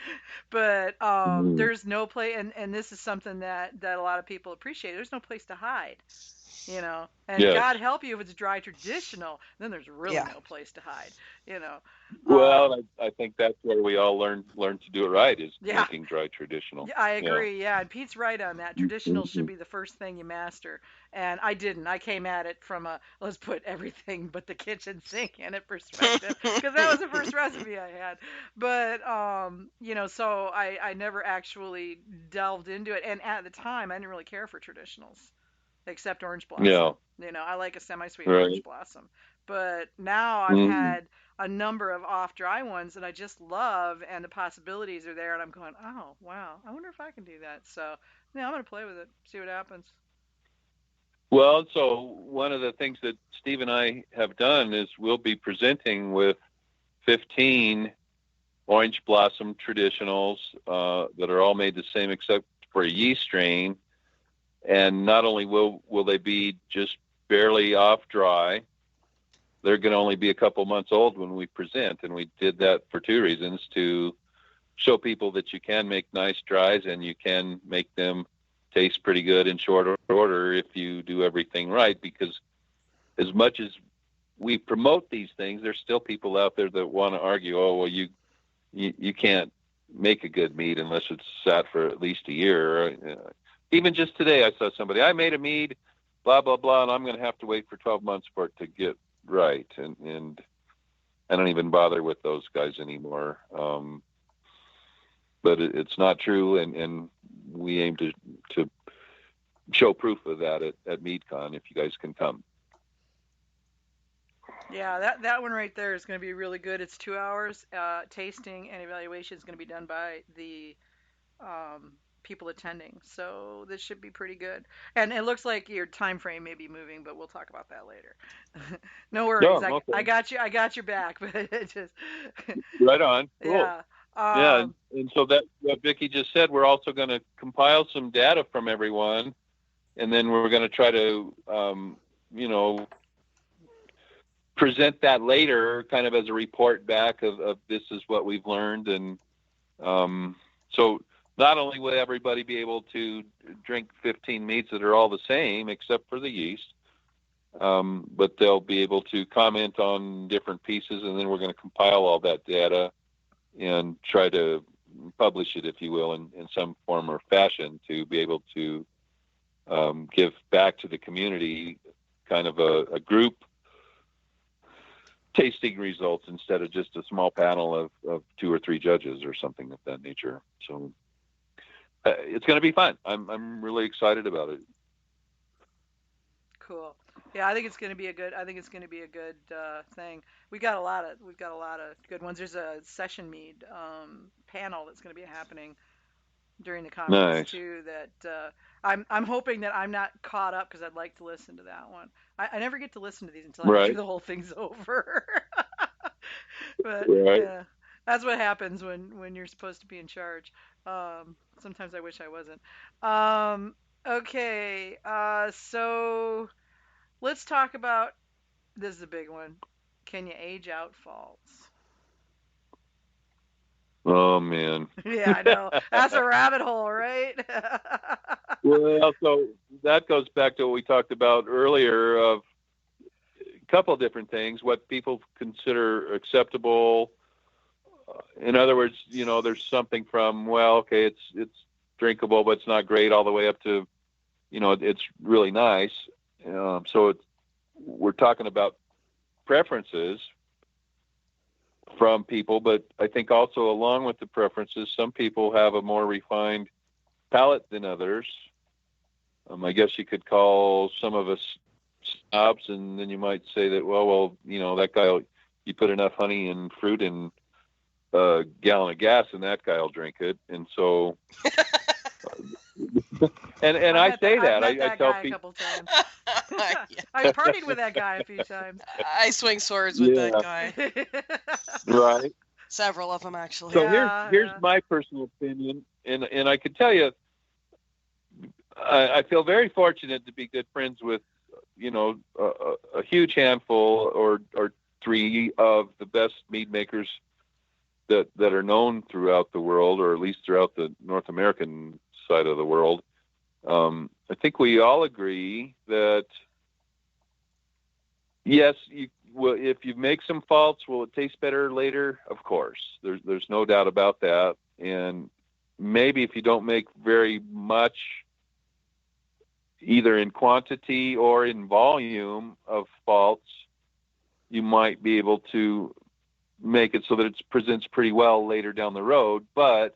But there's no place, and this is something that a lot of people appreciate. There's no place to hide. And
yes.
God help you if it's dry traditional, then there's really no place to hide.
Well, I think that's where we all learn to do it right, is making dry traditional.
I agree. Yeah, and Pete's right on that. Traditional should be the first thing you master. And I didn't. I came at it from a let's put everything but the kitchen sink in it perspective, because that was the first recipe I had. But so I never actually delved into it. And at the time, I didn't really care for traditionals, except orange blossom.
Yeah.
I like a semi-sweet orange blossom. But now I've had a number of off-dry ones that I just love, and the possibilities are there, and I'm going, oh, wow, I wonder if I can do that. So, I'm going to play with it, see what happens.
Well, so one of the things that Steve and I have done is we'll be presenting with 15 orange blossom traditionals that are all made the same except for a yeast strain. And not only will they be just barely off dry, they're going to only be a couple months old when we present. And we did that for two reasons: to show people that you can make nice dries and you can make them taste pretty good in short order if you do everything right. Because as much as we promote these things, there's still people out there that want to argue, oh, well, you can't make a good mead unless it's sat for at least a year. Even just today, I saw somebody, I made a mead, blah, blah, blah, and I'm going to have to wait for 12 months for it to get right. And I don't even bother with those guys anymore. But it's not true, and we aim to show proof of that at MeadCon, if you guys can come.
Yeah, that one right there is going to be really good. It's 2 hours. Tasting and evaluation is going to be done by the people attending, so this should be pretty good. And it looks like your time frame may be moving, but we'll talk about that later. No worries.
No, okay.
I got your back. But it just
right on. Cool.
Yeah.
And so that what Vicky just said, we're also going to compile some data from everyone, and then we're going to try to present that later, kind of as a report back of this is what we've learned. And so not only will everybody be able to drink 15 meads that are all the same except for the yeast, but they'll be able to comment on different pieces, and then we're going to compile all that data and try to publish it, if you will, in some form or fashion, to be able to give back to the community kind of a group tasting results instead of just a small panel of 2 or 3 judges or something of that nature. So it's going to be fun. I'm really excited about it.
Cool. Yeah, I think it's going to be a good thing. We've got a lot of good ones. There's a session mead panel that's going to be happening during the conference too. That I'm hoping that I'm not caught up, because I'd like to listen to that one. I never get to listen to these until after the whole thing's over. But yeah, that's what happens when you're supposed to be in charge. Sometimes I wish I wasn't. Okay, so let's talk about, this is a big one. Can you age out faults?
Oh, man.
Yeah, I know. That's a rabbit hole, right?
Well, so that goes back to what we talked about earlier of a couple of different things, what people consider acceptable. In other words, there's something from, well, okay, it's drinkable, but it's not great, all the way up to, it's really nice. So we're talking about preferences from people, but I think also along with the preferences, some people have a more refined palate than others. I guess you could call some of us snobs, and then you might say that, well, that guy, you put enough honey and fruit in a gallon of gas and that guy will drink it. And so And I say that.
I
tell
guy
people.
a couple times. I've partied with that guy a few times.
I swing swords with that guy.
Right.
Several of them, actually.
So here's my personal opinion, and I can tell you, I feel very fortunate to be good friends with, a huge handful or three of the best mead makers that are known throughout the world, or at least throughout the North American side of the world. I think we all agree that, yes, if you make some faults, will it taste better later? Of course, there's no doubt about that. And maybe if you don't make very much, either in quantity or in volume of faults, you might be able to make it so that it presents pretty well later down the road. But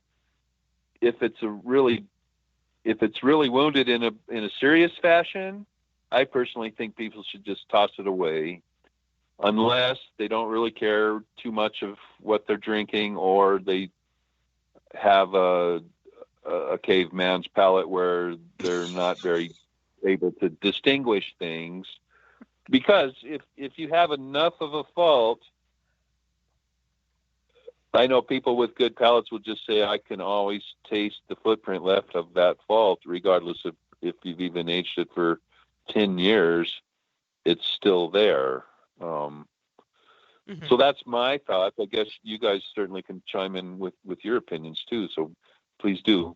if it's really wounded in a serious fashion, I personally think people should just toss it away, unless they don't really care too much of what they're drinking, or they have a caveman's palate where they're not very able to distinguish things. Because if you have enough of a fault, I know people with good palates will just say, I can always taste the footprint left of that fault, regardless of if you've even aged it for 10 years, it's still there. So that's my thoughts. I guess you guys certainly can chime in with your opinions too. So please do.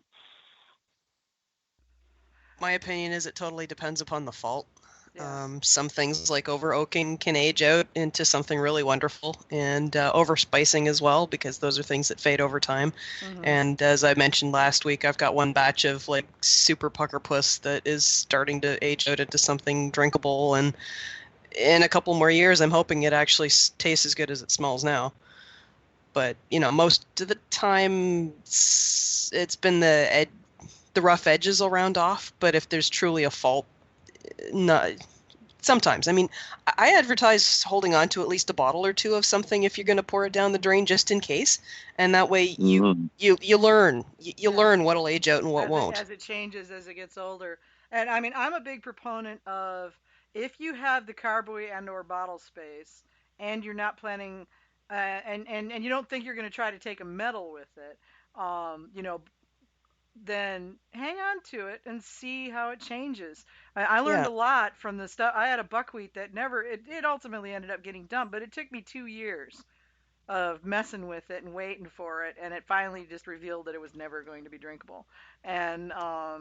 My opinion is it totally depends upon the fault.
Yeah.
Some things like over oaking can age out into something really wonderful, and over spicing as well, because those are things that fade over time. Mm-hmm. And as I mentioned last week, I've got one batch of like super pucker puss that is starting to age out into something drinkable, and in a couple more years, I'm hoping it actually tastes as good as it smells now. But most of the time, it's been the rough edges will round off. But if there's truly a fault, no, sometimes. I mean, I advertise holding on to at least a bottle or two of something if you're going to pour it down the drain, just in case. And that way you learn. You learn what'll age out and what won't.
As it changes, as it gets older. And I mean, I'm a big proponent of, if you have the carboy and or bottle space, and you're not planning, and you don't think you're going to try to take a metal with it, then hang on to it and see how it changes. I learned a lot from the stuff. I had a buckwheat that it ultimately ended up getting dumped, but it took me 2 years of messing with it and waiting for it, and it finally just revealed that it was never going to be drinkable. And I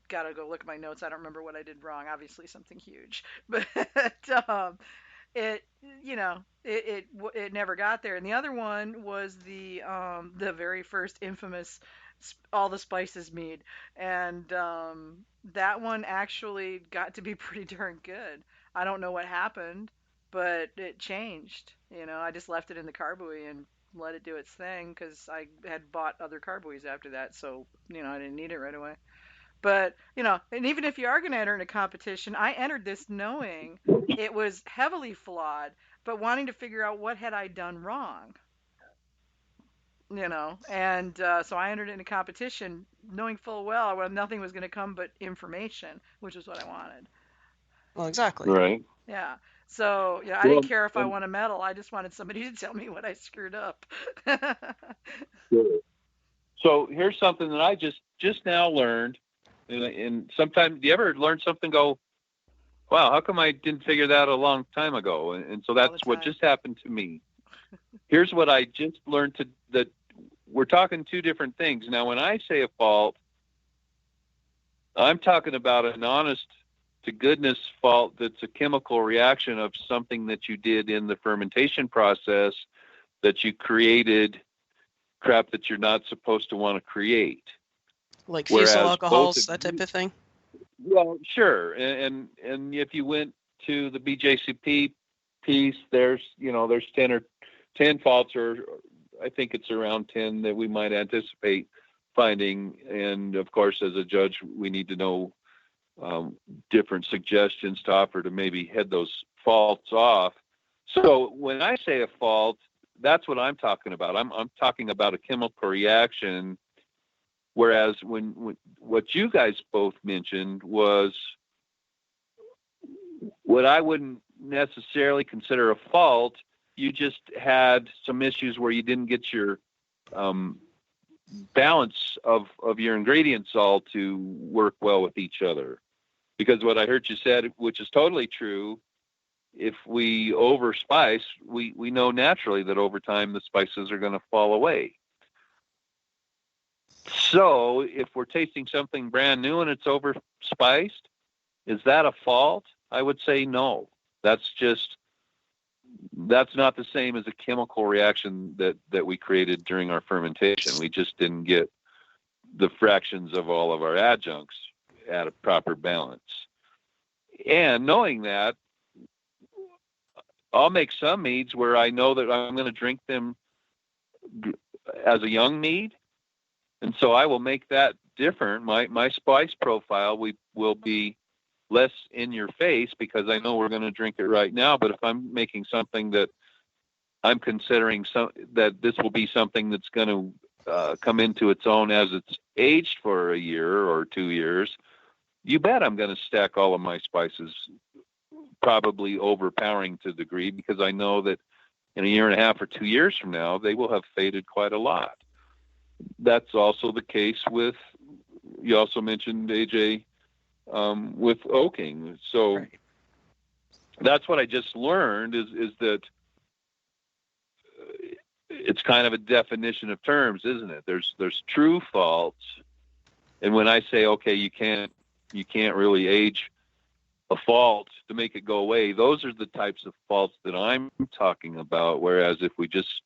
gotta go look at my notes. I don't remember what I did wrong. Obviously something huge, but it never got there. And the other one was the very first infamous all the spices mead, and that one actually got to be pretty darn good. I don't know what happened, but it changed. I just left it in the carboy and let it do its thing, because I had bought other carboys after that, so I didn't need it right away. But and even if you are going to enter in a competition, I entered this knowing it was heavily flawed, but wanting to figure out what had I done wrong. And so I entered in a competition knowing full well nothing was going to come but information, which is what I wanted.
Well, exactly.
Right.
Yeah. So I didn't care if I won a medal. I just wanted somebody to tell me what I screwed up.
Sure. So here's something that I just now learned. And sometimes, do you ever learn something, go, wow, how come I didn't figure that a long time ago? And so that's what just happened to me. Here's what I just learned, that we're talking two different things. Now, when I say a fault, I'm talking about an honest to goodness fault that's a chemical reaction of something that you did in the fermentation process, that you created crap that you're not supposed to want to create.
Like fusel alcohols, that type of thing?
Well, sure. And if you went to the BJCP piece, there's 10 faults, or I think it's around 10 that we might anticipate finding. And of course, as a judge, we need to know different suggestions to offer to maybe head those faults off. So when I say a fault, that's what I'm talking about. I'm talking about a chemical reaction Whereas when what you guys both mentioned was what I wouldn't necessarily consider a fault. You just had some issues where you didn't get your balance of your ingredients all to work well with each other. Because what I heard you said, which is totally true, if we over spice, we know naturally that over time the spices are going to fall away. So if we're tasting something brand new and it's over spiced, is that a fault? I would say no. That's not the same as a chemical reaction that we created during our fermentation. We just didn't get the fractions of all of our adjuncts at a proper balance. And knowing that, I'll make some meads where I know that I'm going to drink them as a young mead. And so I will make that different. My spice profile will be less in your face because I know we're going to drink it right now. But if I'm making something that I'm considering that this will be something that's going to come into its own as it's aged for a year or 2 years, you bet I'm going to stack all of my spices, probably overpowering to a degree, because I know that in a year and a half or 2 years from now, they will have faded quite a lot. That's also the case with, you also mentioned, AJ, with oaking. So right. That's what I just learned is that it's kind of a definition of terms, isn't it? There's true faults. And when I say, okay, you can't really age a fault to make it go away, those are the types of faults that I'm talking about. Whereas if we just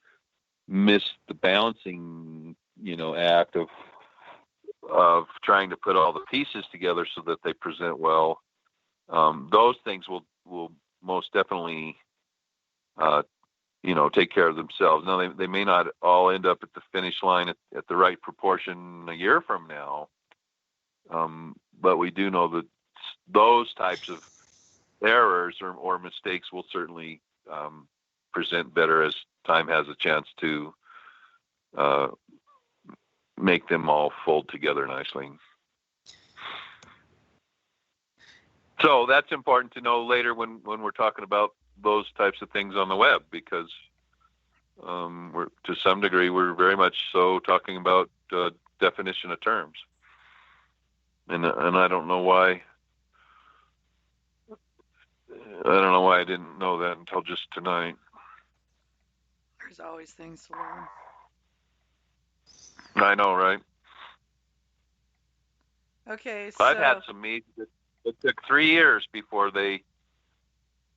miss the balancing, act of trying to put all the pieces together so that they present well, those things will most definitely, take care of themselves. Now they may not all end up at the finish line at the right proportion a year from now. But we do know that those types of errors or mistakes will certainly present better as time has a chance to make them all fold together nicely. So that's important to know later when we're talking about those types of things on the web, because we're, to some degree, we're very much so talking about definition of terms. And I don't know why. I didn't know that until just tonight.
There's always things to learn.
I know, right?
Okay, so
I've had some meads that took 3 years before they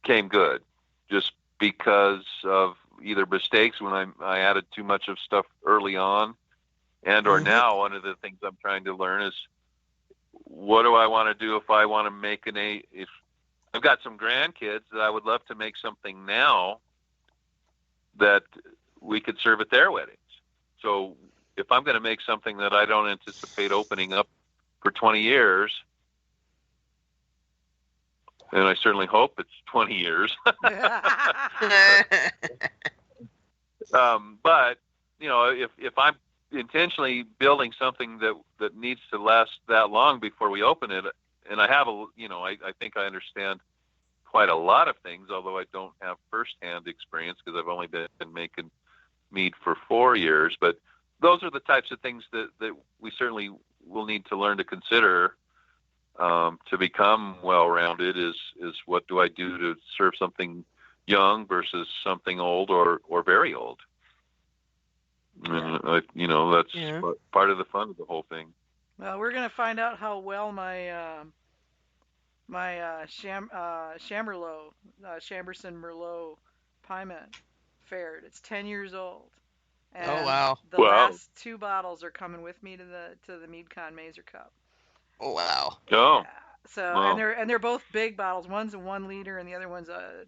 came good, just because of either mistakes when I added too much of stuff early on, and or now one of the things I'm trying to learn is, what do I want to do if I want to make if I've got some grandkids that I would love to make something now that we could serve at their weddings. So if I'm going to make something that I don't anticipate opening up for 20 years, and I certainly hope it's 20 years. But, if I'm intentionally building something that needs to last that long before we open it, and I have I think I understand quite a lot of things, although I don't have firsthand experience because I've only been making mead for 4 years. But those are the types of things that we certainly will need to learn to consider to become well-rounded. Is what do I do to serve something young versus something old or very old? And that's part of the fun of the whole thing.
Well, we're gonna find out how well my Chamberlain Chamberson Merlot Piment fared. It's 10 years old. And
oh wow!
The last 2 bottles are coming with me to the MeadCon Mazer Cup.
Oh wow!
Oh.
Yeah. So
wow.
and they're both big bottles. One's a 1 liter and the other one's a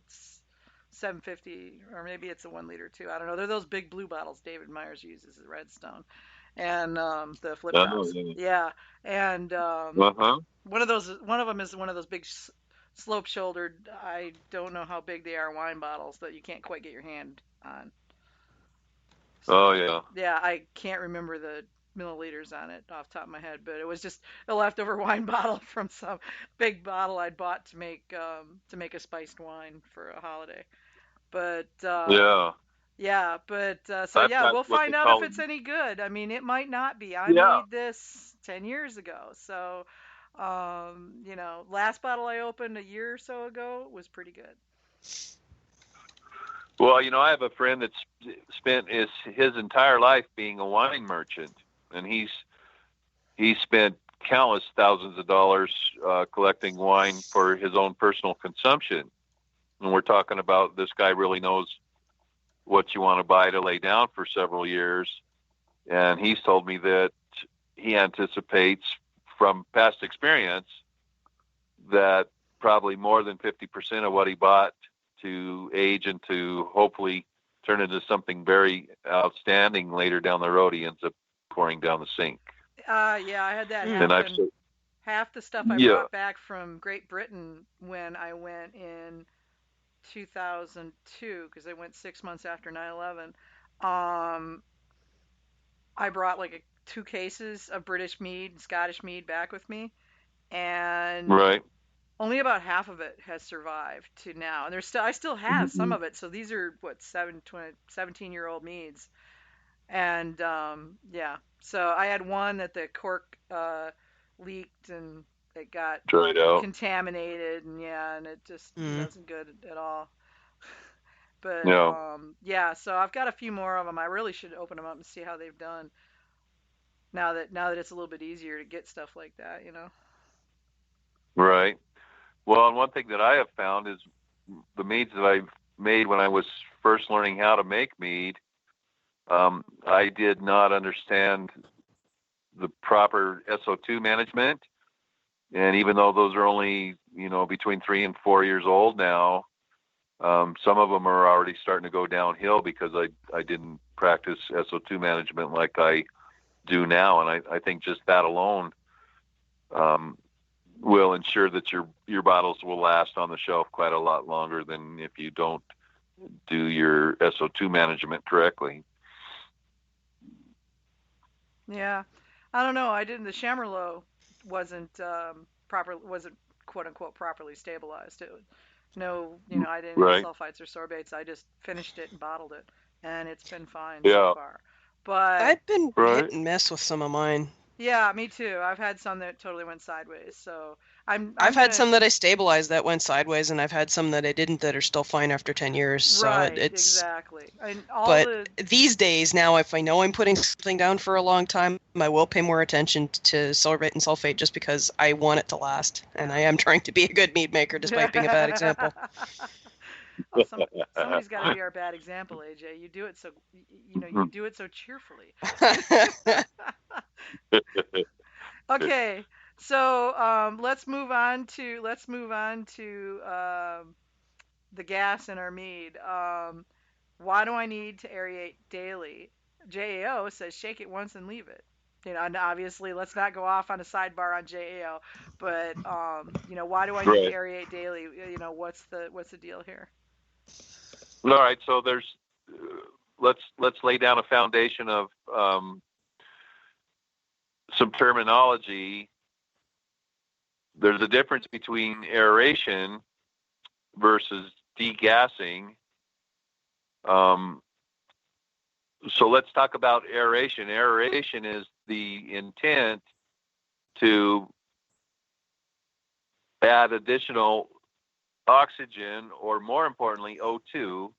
750, or maybe it's a 1 liter too. I don't know. They're those big blue bottles David Myers uses as Redstone, and the flip tops. Yeah. And one of them is one of those big slope-shouldered. I don't know how big they are, wine bottles that you can't quite get your hand on. So,
oh yeah.
Yeah, I can't remember milliliters on it off the top of my head, but it was just a leftover wine bottle from some big bottle I'd bought to make a spiced wine for a holiday. But
Yeah.
yeah, but so
I've
yeah,
got
we'll
what they
find out if
call
it's any good. I mean, it might not be. I
yeah.
made this 10 years ago, so last bottle I opened a year or so ago was pretty good.
Well, I have a friend that's spent his entire life being a wine merchant, and he's spent countless thousands of dollars collecting wine for his own personal consumption. And we're talking about this guy really knows what you want to buy to lay down for several years. And he's told me that he anticipates from past experience that probably more than 50% of what he bought to age and to hopefully turn into something very outstanding later down the road, he ends up pouring down the sink.
Yeah, I had that happen. Half the stuff I brought back from Great Britain when I went in 2002, because I went 6 months after 9/11. I brought like 2 cases of British mead and Scottish mead back with me, and only about half of it has survived to now. And I still have some of it. So these are 17-year-old meads, and yeah. So I had one that the cork leaked and it got
dried out,
contaminated, and and it just wasn't good at all. But yeah, so I've got a few more of them. I really should open them up and see how they've done. Now that it's a little bit easier to get stuff like that,
Right. Well, and one thing that I have found is the meads that I've made when I was first learning how to make mead, I did not understand the proper SO2 management. And even though those are only, between 3 and 4 years old now, some of them are already starting to go downhill because I didn't practice SO2 management like I do now. And I think just that alone will ensure that your bottles will last on the shelf quite a lot longer than if you don't do your SO2 management correctly.
Yeah, I don't know. The Chamerlot wasn't quote unquote properly stabilized. I didn't have sulfites or sorbates. I just finished it and bottled it, and it's been fine so far. But
I've been hit and miss with some of mine.
Yeah, me too. I've had some that totally went sideways. So
I've had some that I stabilized that went sideways, and I've had some that I didn't that are still fine after 10 years.
Right,
so it's
exactly. And
these days now, if I know I'm putting something down for a long time, I will pay more attention to sorbate and sulfate just because I want it to last, and I am trying to be a good mead maker despite being a bad example.
Well, somebody's got to be our bad example, AJ. You do it so you do it so cheerfully. Okay, so let's move on to the gas in our mead. Why do I need to aerate daily? JAO says shake it once and leave it. And obviously, let's not go off on a sidebar on JAO, but why do I need to aerate daily? What's the deal here?
All right, so there's let's lay down a foundation of some terminology. There's a difference between aeration versus degassing. So let's talk about aeration. Aeration is the intent to add additional oxygen, or more importantly, O2.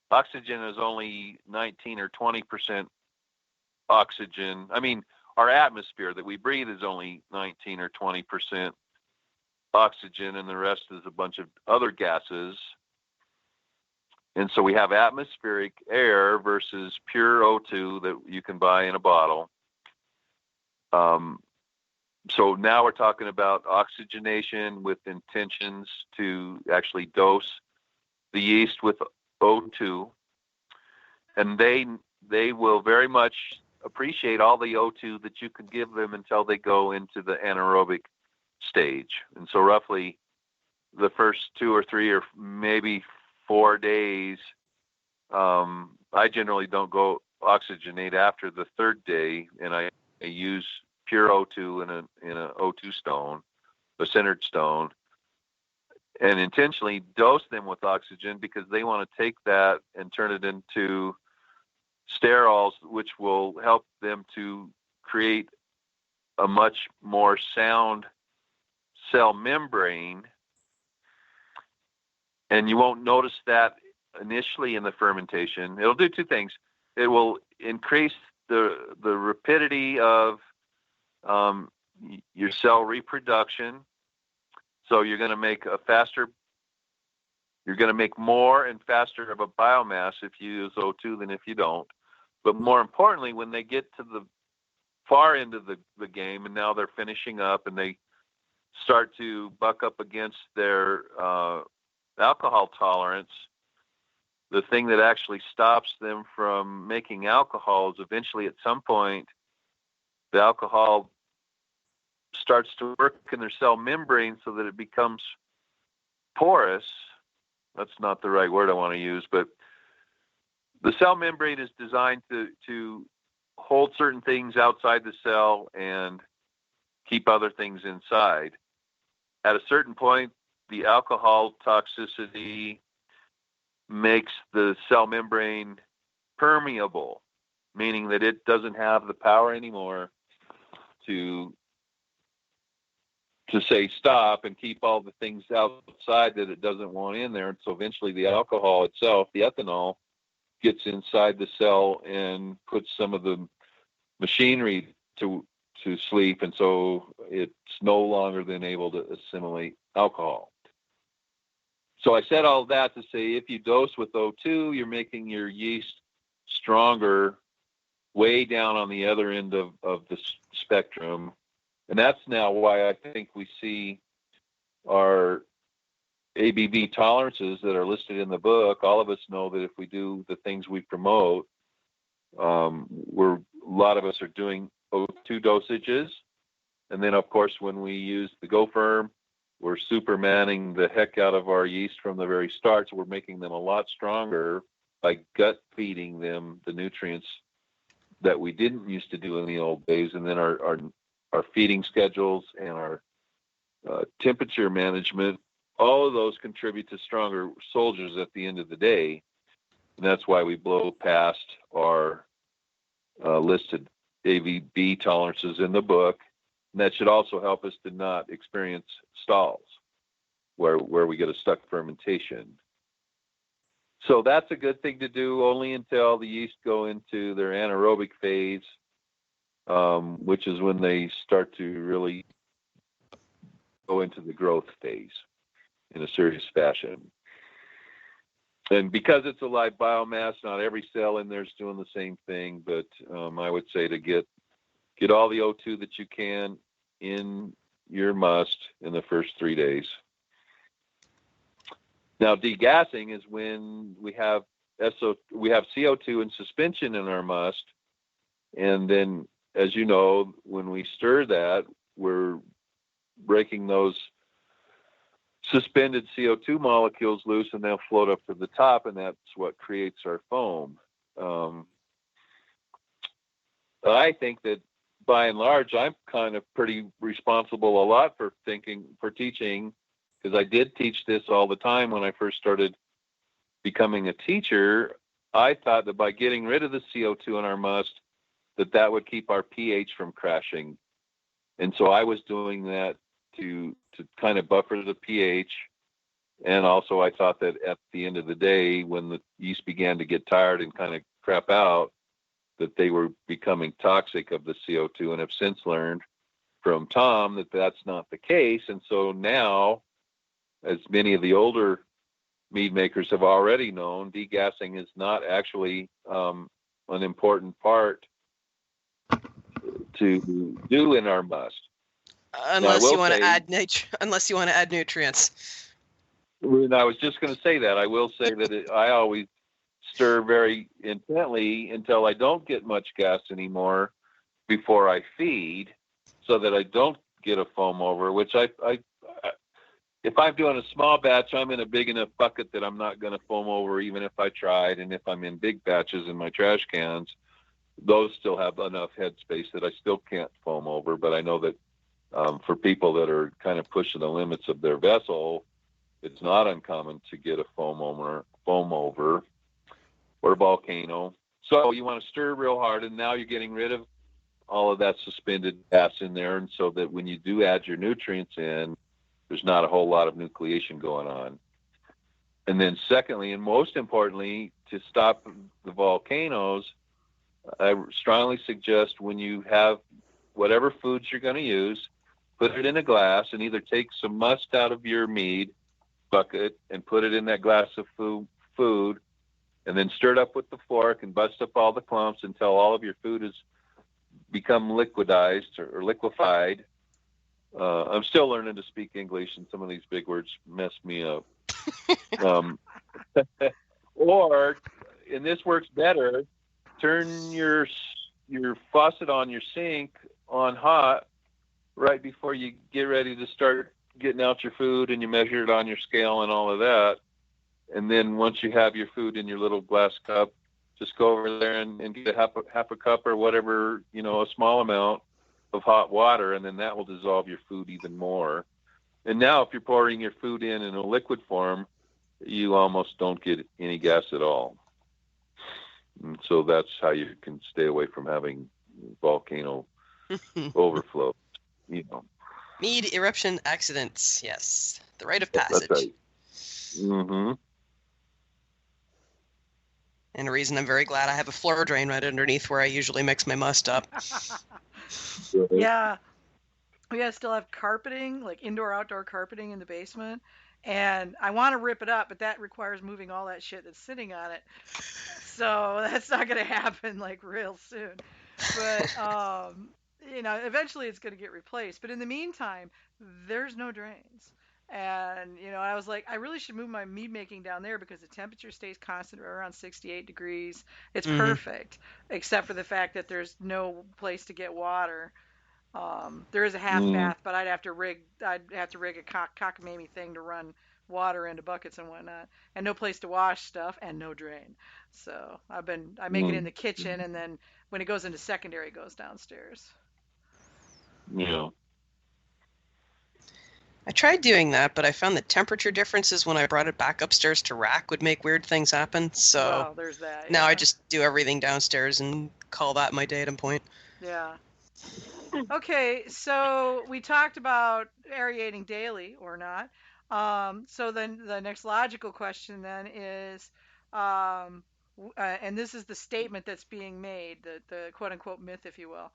Oxygen is only 19 or 20% oxygen. I mean, our atmosphere that we breathe is only 19 or 20% oxygen, and the rest is a bunch of other gases. And so we have atmospheric air versus pure O2 that you can buy in a bottle. So now we're talking about oxygenation with intentions to actually dose the yeast with O2. And they will very much appreciate all the O2 that you can give them until they go into the anaerobic stage. And so roughly the first 2 or 3 or maybe 4 days, I generally don't go oxygenate after the 3rd day, and I They use pure O2 in a O2 stone, a centered stone, and intentionally dose them with oxygen because they want to take that and turn it into sterols, which will help them to create a much more sound cell membrane. And you won't notice that initially in the fermentation. It'll do two things. It will increase the rapidity of your cell reproduction. So you're going to make more and faster of a biomass if you use O2 than if you don't. But more importantly, when they get to the far end of the game and now they're finishing up and they start to buck up against their alcohol tolerance, the thing that actually stops them from making alcohol is eventually at some point the alcohol starts to work in their cell membrane so that it becomes porous. That's not the right word I want to use, but the cell membrane is designed to hold certain things outside the cell and keep other things inside. At a certain point, the alcohol toxicity makes the cell membrane permeable, meaning that it doesn't have the power anymore to say stop and keep all the things outside that it doesn't want in there. And so eventually the alcohol itself, the ethanol, gets inside the cell and puts some of the machinery to sleep. And so it's no longer then able to assimilate alcohol. So I said all that to say if you dose with O2, you're making your yeast stronger way down on the other end of the spectrum. And that's now why I think we see our ABV tolerances that are listed in the book. All of us know that if we do the things we promote, a lot of us are doing O2 dosages. And then, of course, when we use the GoFirm, we're supermanning the heck out of our yeast from the very start. So we're making them a lot stronger by gut feeding them the nutrients that we didn't used to do in the old days. And then our feeding schedules and our temperature management, all of those contribute to stronger soldiers at the end of the day. And that's why we blow past our listed ABV tolerances in the book. And that should also help us to not experience stalls where we get a stuck fermentation. So that's a good thing to do only until the yeast go into their anaerobic phase, which is when they start to really go into the growth phase in a serious fashion. And because it's a live biomass, not every cell in there is doing the same thing, but I would say to get all the O2 that you can in your must in the first 3 days. Now, degassing is when we have CO2 in suspension in our must, and then, as you know, when we stir that, we're breaking those suspended CO2 molecules loose, and they'll float up to the top, and that's what creates our foam. I think that by and large, I'm kind of pretty responsible a lot for teaching, because I did teach this all the time when I first started becoming a teacher. I thought that by getting rid of the CO2 in our must, that would keep our pH from crashing. And so I was doing that to kind of buffer the pH. And also I thought that at the end of the day, when the yeast began to get tired and kind of crap out, that they were becoming toxic of the CO2, and have since learned from Tom that that's not the case. And so now, as many of the older mead makers have already known, degassing is not actually an important part to do in our must.
Unless you want to add nutrients.
And I was just going to say that. I will say that I always stir very intently until I don't get much gas anymore before I feed, so that I don't get a foam over, which if I'm doing a small batch, I'm in a big enough bucket that I'm not going to foam over even if I tried. And if I'm in big batches in my trash cans, those still have enough headspace that I still can't foam over. But I know that for people that are kind of pushing the limits of their vessel, it's not uncommon to get a foam over or a volcano. So you want to stir real hard, and now you're getting rid of all of that suspended gas in there, and so that when you do add your nutrients in, there's not a whole lot of nucleation going on. And then secondly, and most importantly, to stop the volcanoes, I strongly suggest when you have whatever foods you're going to use, put it in a glass and either take some must out of your mead bucket and put it in that glass of food, and then stir it up with the fork and bust up all the clumps until all of your food has become liquidized or liquefied. I'm still learning to speak English, and some of these big words mess me up. Or, and this works better, turn your faucet on your sink on hot right before you get ready to start getting out your food, and you measure it on your scale and all of that. And then once you have your food in your little glass cup, just go over there and get half a cup or whatever, a small amount of hot water, and then that will dissolve your food even more. And now if you're pouring your food in a liquid form, you almost don't get any gas at all. And so that's how you can stay away from having volcano overflow.
Mead eruption accidents, yes. The rite of passage.
That's right. Mm-hmm.
And a reason I'm very glad I have a floor drain right underneath where I usually mix my must up.
Yeah. We still have carpeting, like indoor-outdoor carpeting in the basement. And I want to rip it up, but that requires moving all that shit that's sitting on it. So that's not going to happen like real soon. But, eventually it's going to get replaced. But in the meantime, there's no drains. And, I was like, I really should move my mead making down there because the temperature stays constant around 68 degrees. It's perfect, except for the fact that there's no place to get water. There is a half bath, but I'd have to rig a cockamamie thing to run water into buckets and whatnot, and no place to wash stuff and no drain. So I make it in the kitchen, and then when it goes into secondary, it goes downstairs.
Yeah.
I tried doing that, but I found the temperature differences when I brought it back upstairs to rack would make weird things happen. So
there's that.
Now I just do everything downstairs and call that my datum point.
Yeah. Okay, so we talked about aerating daily or not. So then the next logical question then is, and this is the statement that's being made, the quote-unquote myth, if you will.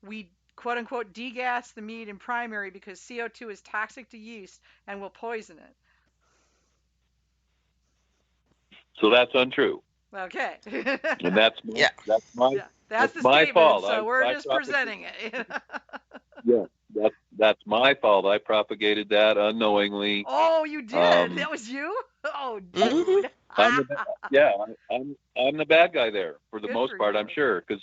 We quote-unquote degas the mead in primary because CO2 is toxic to yeast and will poison it.
So that's untrue.
Okay.
And that's my
that's the
my
statement,
fault.
So we're just presenting it.
Yeah, that's my fault. I propagated that unknowingly.
Oh, you did? That was you? Oh, dude.
I'm the bad guy there for the most part, I'm sure, because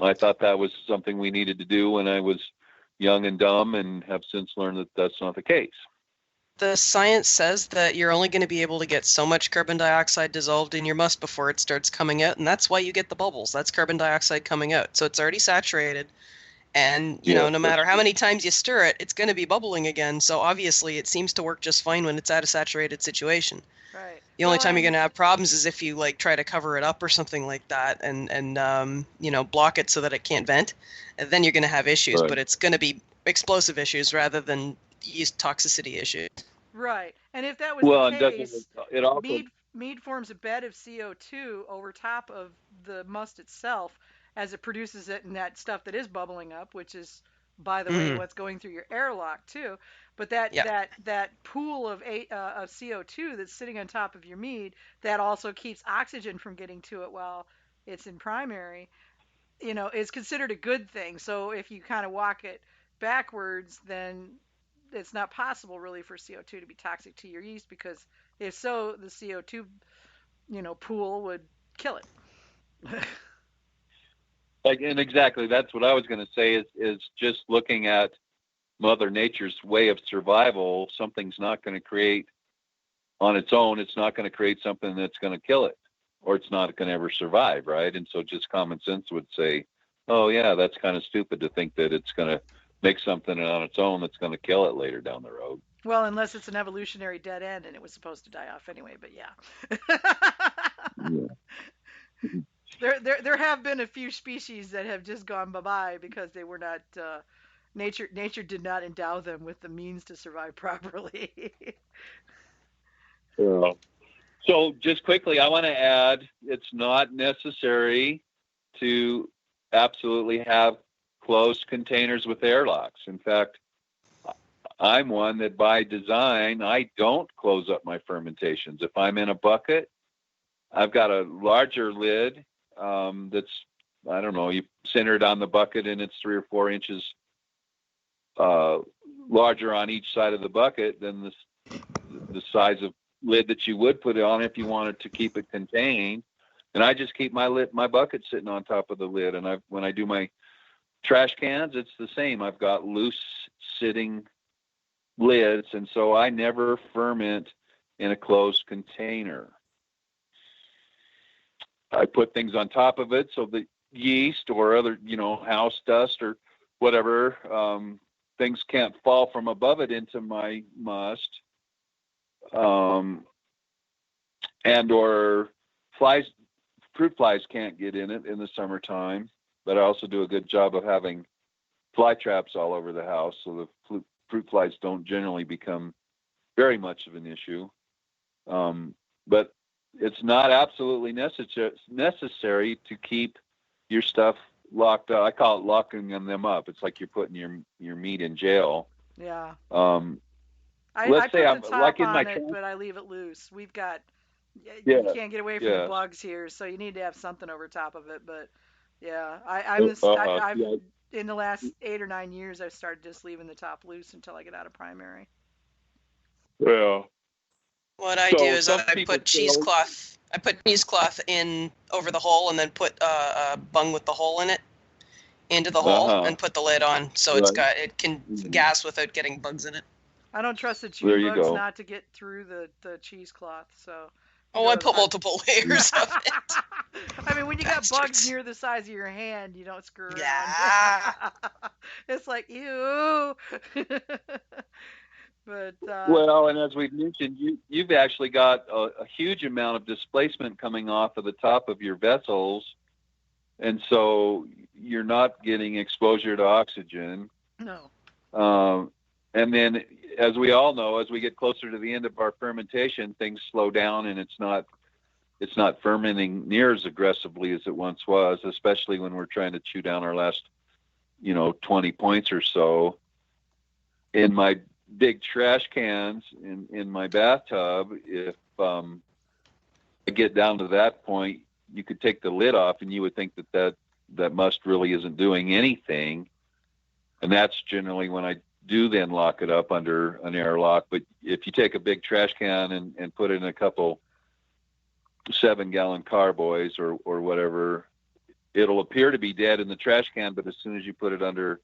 I thought that was something we needed to do when I was young and dumb, and have since learned that that's not the case.
The science says that you're only going to be able to get so much carbon dioxide dissolved in your must before it starts coming out, and that's why you get the bubbles. That's carbon dioxide coming out. So it's already saturated, and no matter how many times you stir it, it's going to be bubbling again. So obviously it seems to work just fine when it's at a saturated situation.
Right.
The only time you're going to have problems is if you try to cover it up or something like that, and block it so that it can't vent, and then you're going to have issues. Right. But it's going to be explosive issues rather than yeast toxicity issues.
Right. And if that was the case, mead forms a bed of CO2 over top of the must itself as it produces it in that stuff that is bubbling up, which is, by the way, what's going through your airlock too. But that pool of CO2 that's sitting on top of your mead, that also keeps oxygen from getting to it while it's in primary, is considered a good thing. So if you kind of walk it backwards, then it's not possible really for CO2 to be toxic to your yeast, because if so, the CO2, pool would kill it.
And exactly, that's what I was going to say is just looking at Mother Nature's way of survival. Something's not going to create on its own. It's not going to create something that's going to kill it. or it's not going to ever survive, right? And so just common sense would say, oh yeah, that's kind of stupid to think that it's going to make something on its own that's going to kill it later down the road.
Well, unless it's an evolutionary dead end and it was supposed to die off anyway, but yeah. There have been a few species that have just gone bye-bye because they were not nature did not endow them with the means to survive properly.
Yeah. So just quickly, I want to add, it's not necessary to absolutely have closed containers with airlocks. In fact, I'm one that by design, I don't close up my fermentations. If I'm in a bucket, I've got a larger lid that's, I don't know, you center it on the bucket and it's 3 or 4 inches larger on each side of the bucket than the size of lid that you would put it on if you wanted to keep it contained. And I just keep my bucket sitting on top of the lid. And when I do my trash cans, it's the same. I've got loose sitting lids, and so I never ferment in a closed container. I put things on top of it so the yeast or other, house dust or whatever, things can't fall from above it into my must. And or fruit flies can't get in it in the summertime, but I also do a good job of having fly traps all over the house so the fruit flies don't generally become very much of an issue. But it's not absolutely necessary to keep your stuff locked up. I call it locking them up. It's like you're putting your meat in jail.
Yeah.
I
put the top on it, but I leave it loose. We've got, you can't get away from the bugs here, so you need to have something over top of it. But yeah, I've in the last 8 or 9 years, I've started just leaving the top loose until I get out of primary.
Yeah.
What I do is I put cheesecloth. I put cheesecloth in over the hole and then put a bung with the hole in it into the hole and put the lid on, so it can gas without getting bugs in it.
I don't trust the cheese bugs not to get through the cheesecloth, so.
I put multiple layers of it.
I mean, when you got bugs near the size of your hand, you don't screw around.
Yeah.
It's like, ew. But
well, and as we've mentioned, you've actually got a huge amount of displacement coming off of the top of your vessels, and so you're not getting exposure to oxygen.
No.
And then, as we all know, as we get closer to the end of our fermentation, things slow down, and it's not fermenting near as aggressively as it once was, especially when we're trying to chew down our last, 20 points or so. In my big trash cans in my bathtub, if I get down to that point, you could take the lid off, and you would think that must really isn't doing anything, and that's generally when I do then lock it up under an airlock. But if you take a big trash can and put it in a couple 7-gallon carboys or whatever, it'll appear to be dead in the trash can, but as soon as you put it under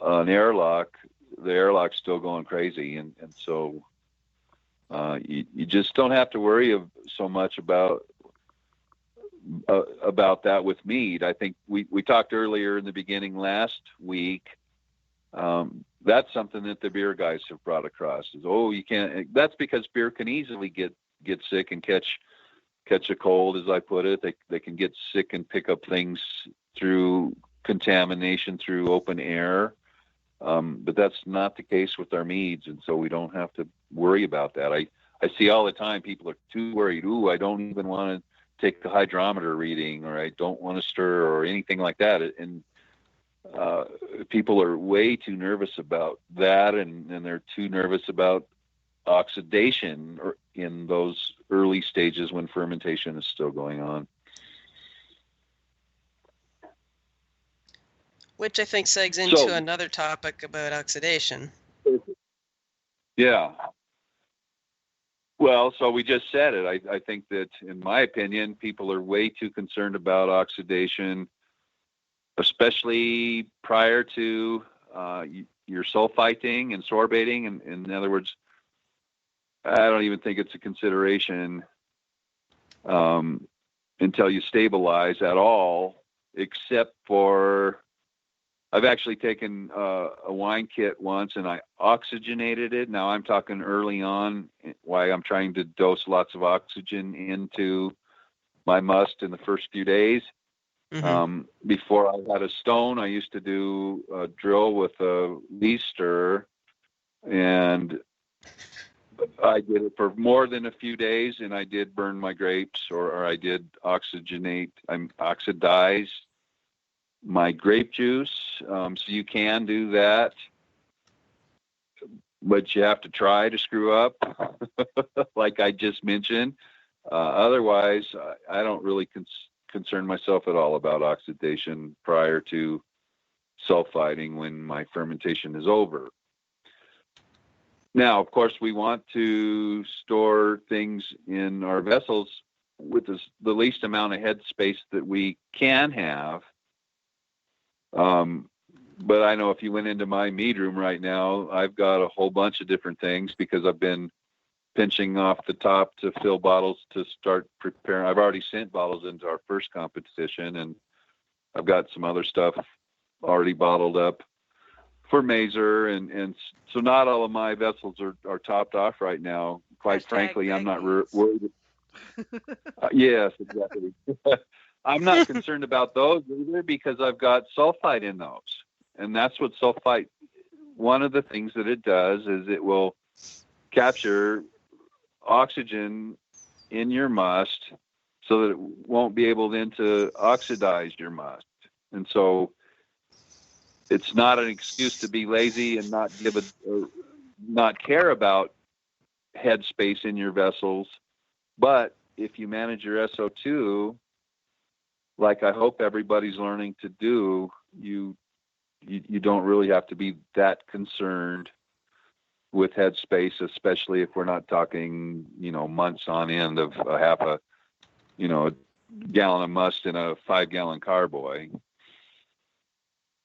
an airlock, the airlock's still going crazy. And so you just don't have to worry so much about that with mead. I think we talked earlier in the beginning last week. That's something that the beer guys have brought across is, you can't, that's because beer can easily get sick and catch a cold, as I put it. They can get sick and pick up things through contamination through open air. But that's not the case with our meads. And so we don't have to worry about that. I see all the time people are too worried. I don't even want to take the hydrometer reading, or I don't want to stir or anything like that. And people are way too nervous about that, and they're too nervous about oxidation or in those early stages when fermentation is still going on.
Which I think segs into another topic about oxidation.
Yeah. Well, so we just said it. I think that, in my opinion, people are way too concerned about oxidation, especially prior to your sulfiting and sorbating. And in other words, I don't even think it's a consideration until you stabilize at all, except for I've actually taken a wine kit once and I oxygenated it. Now I'm talking early on, why I'm trying to dose lots of oxygen into my must in the first few days. Before I had a stone, I used to do a drill with a leaf stirrer, and I did it for more than a few days, and I did burn my grapes, or I did oxidize my grape juice. So you can do that, but you have to try to screw up, like I just mentioned. Otherwise, I don't really concern myself at all about oxidation prior to sulfiding when my fermentation is over. Now, of course, we want to store things in our vessels with the least amount of head space that we can have. But I know if you went into my mead room right now, I've got a whole bunch of different things because I've been pinching off the top to fill bottles to start preparing. I've already sent bottles into our first competition, and I've got some other stuff already bottled up for Mazer, and so not all of my vessels are topped off right now. Quite frankly, I'm not worried. Yes, exactly. I'm not concerned about those either because I've got sulfite in those, and that's what sulfite. One of the things that it does is it will capture oxygen in your must so that it won't be able then to oxidize your must. And so it's not an excuse to be lazy and not care about headspace in your vessels. But if you manage your SO2, like I hope everybody's learning to do, you don't really have to be that concerned with headspace, especially if we're not talking, months on end of a gallon of must in a 5-gallon carboy.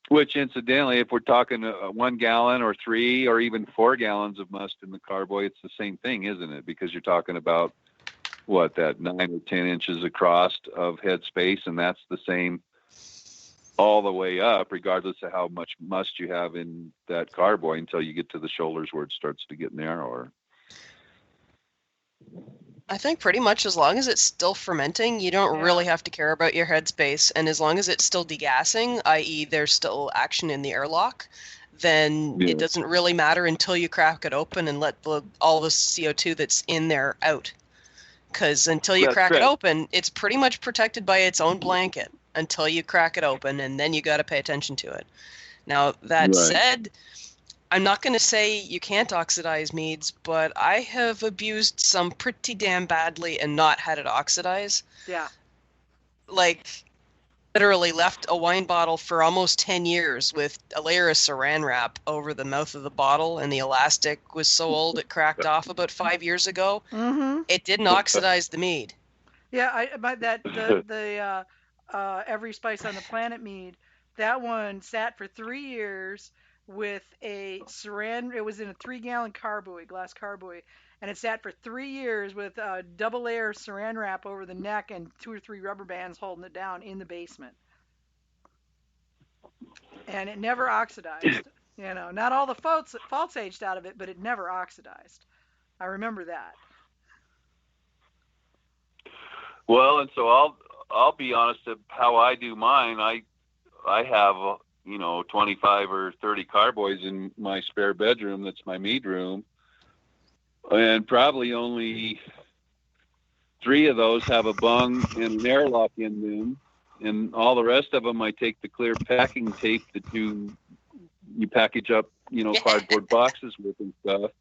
Which, incidentally, if we're talking 1 gallon or 3 or even 4 gallons of must in the carboy, it's the same thing, isn't it? Because you're talking about that 9 or 10 inches across of headspace, and that's the same all the way up, regardless of how much must you have in that carboy until you get to the shoulders where it starts to get narrower.
I think pretty much as long as it's still fermenting, you don't really have to care about your headspace. And as long as it's still degassing, i.e. there's still action in the airlock, then it doesn't really matter until you crack it open and let all the CO2 that's in there out. Because until you crack it open, it's pretty much protected by its own blanket until you crack it open, and then you got to pay attention to it. Now, that said, I'm not going to say you can't oxidize meads, but I have abused some pretty damn badly and not had it oxidize.
Yeah.
Like, literally left a wine bottle for almost 10 years with a layer of saran wrap over the mouth of the bottle, and the elastic was so old it cracked off about 5 years ago.
Mm-hmm.
It didn't oxidize the mead.
Yeah, the Every Spice on the Planet mead, that one sat for 3 years with a saran. It was in a 3-gallon glass carboy, and it sat for 3 years with a double layer saran wrap over the neck and 2 or 3 rubber bands holding it down in the basement. And it never oxidized. Not all the faults aged out of it, but it never oxidized. I remember that.
Well, and so I'll be honest of how I do mine. I have 25 or 30 carboys in my spare bedroom. That's my mead room, and probably only 3 of those have a bung and an airlock in them, and all the rest of them I take the clear packing tape that you package up cardboard boxes with and stuff,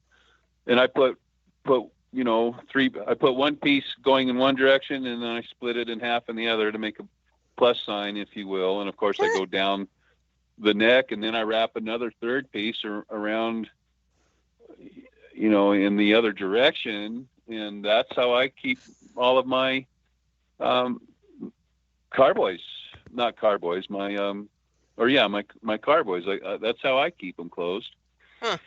and I put 3. I put one piece going in one direction, and then I split it in half in the other to make a plus sign, if you will. And of course, I go down the neck, and then I wrap another third piece around, in the other direction, and that's how I keep all of my carboys, not carboys, my carboys. That's how I keep them closed.
Huh.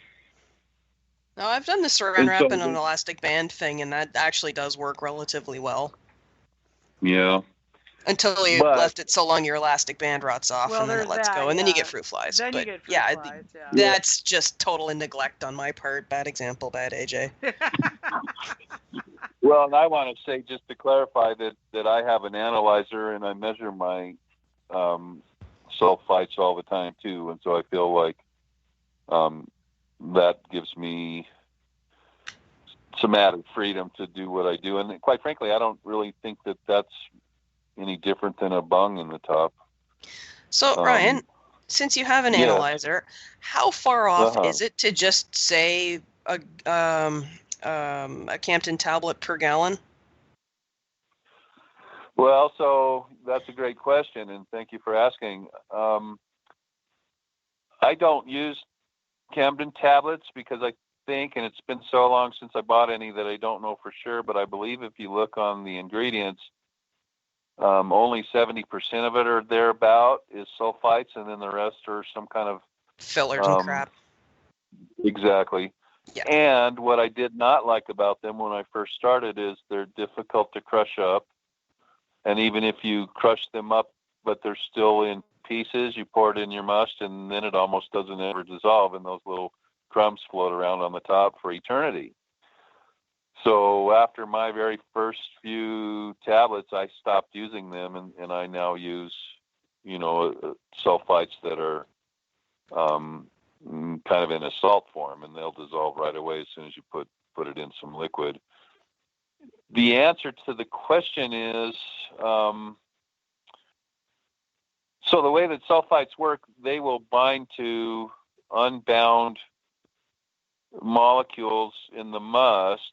No, I've done the saran wrap and an elastic band thing, and that actually does work relatively well.
Yeah.
Until you left it so long your elastic band rots off, and then it lets go, and then you get fruit flies.
Then
but
you get fruit flies,
that's just total neglect on my part. Bad example, bad AJ.
Well, and I want to say, just to clarify, that I have an analyzer and I measure my sulfites all the time too, and so I feel like that gives me some added freedom to do what I do. And quite frankly, I don't really think that that's any different than a bung in the top.
So, Ryan, since you have an analyzer, how far off is it to just say a Campton tablet per gallon?
Well, so that's a great question, and thank you for asking. I don't use Camden tablets because I think, and it's been so long since I bought any that I don't know for sure, but I believe if you look on the ingredients, only 70% of it or thereabout is sulfites, and then the rest are some kind of
fillers and crap.
Exactly. Yeah. And what I did not like about them when I first started is they're difficult to crush up. And even if you crush them up, but they're still in pieces, you pour it in your must, and then it almost doesn't ever dissolve, and those little crumbs float around on the top for eternity. So after my very first few tablets, I stopped using them, and I now use, sulfites that are kind of in a salt form, and they'll dissolve right away as soon as you put it in some liquid. The answer to the question is, so the way that sulfites work, they will bind to unbound molecules in the must.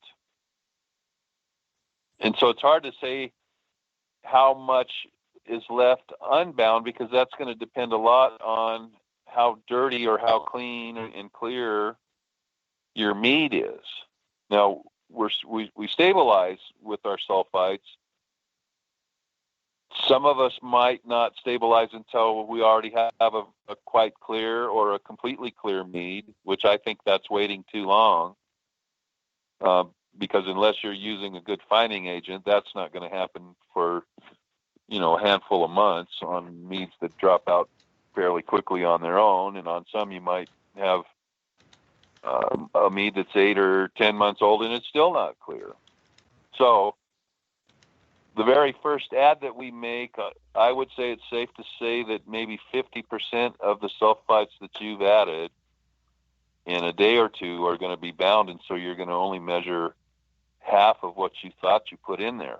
And so it's hard to say how much is left unbound, because that's going to depend a lot on how dirty or how clean and clear your mead is. Now, we stabilize with our sulfites. Some of us might not stabilize until we already have a quite clear or a completely clear mead, which I think that's waiting too long. Because unless you're using a good fining agent, that's not going to happen for, a handful of months on meads that drop out fairly quickly on their own. And on some, you might have a mead that's 8 or 10 months old and it's still not clear. So the very first ad that we make, I would say it's safe to say that maybe 50% of the sulfites that you've added in a day or two are going to be bound, and so you're going to only measure half of what you thought you put in there.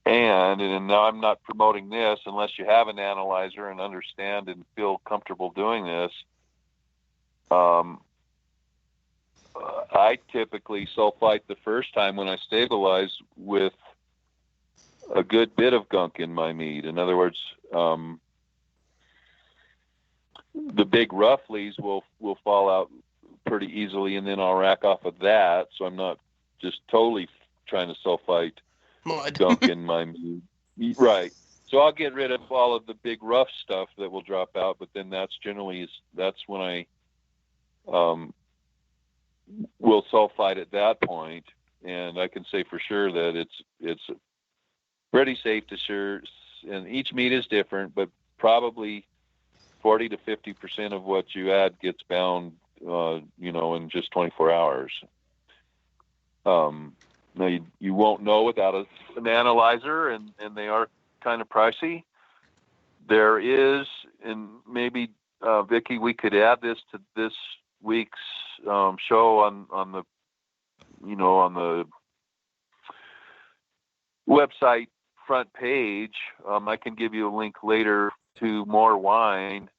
And now I'm not promoting this unless you have an analyzer and understand and feel comfortable doing this. I typically sulfite the first time when I stabilize with a good bit of gunk in my mead. In other words, the big rough leaves will fall out pretty easily, and then I'll rack off of that. So I'm not just totally trying to sulfite
mud
gunk in my mead. Right. So I'll get rid of all of the big rough stuff that will drop out, but then that's when I will sulfite at that point, and I can say for sure that it's pretty safe to sure. And each mead is different, but probably 40 to 50% of what you add gets bound, in just 24 hours. Now you won't know without an analyzer, and they are kind of pricey. There is, and maybe Vicky, we could add this to this week's show on the website front page. I can give you a link later to More Wine.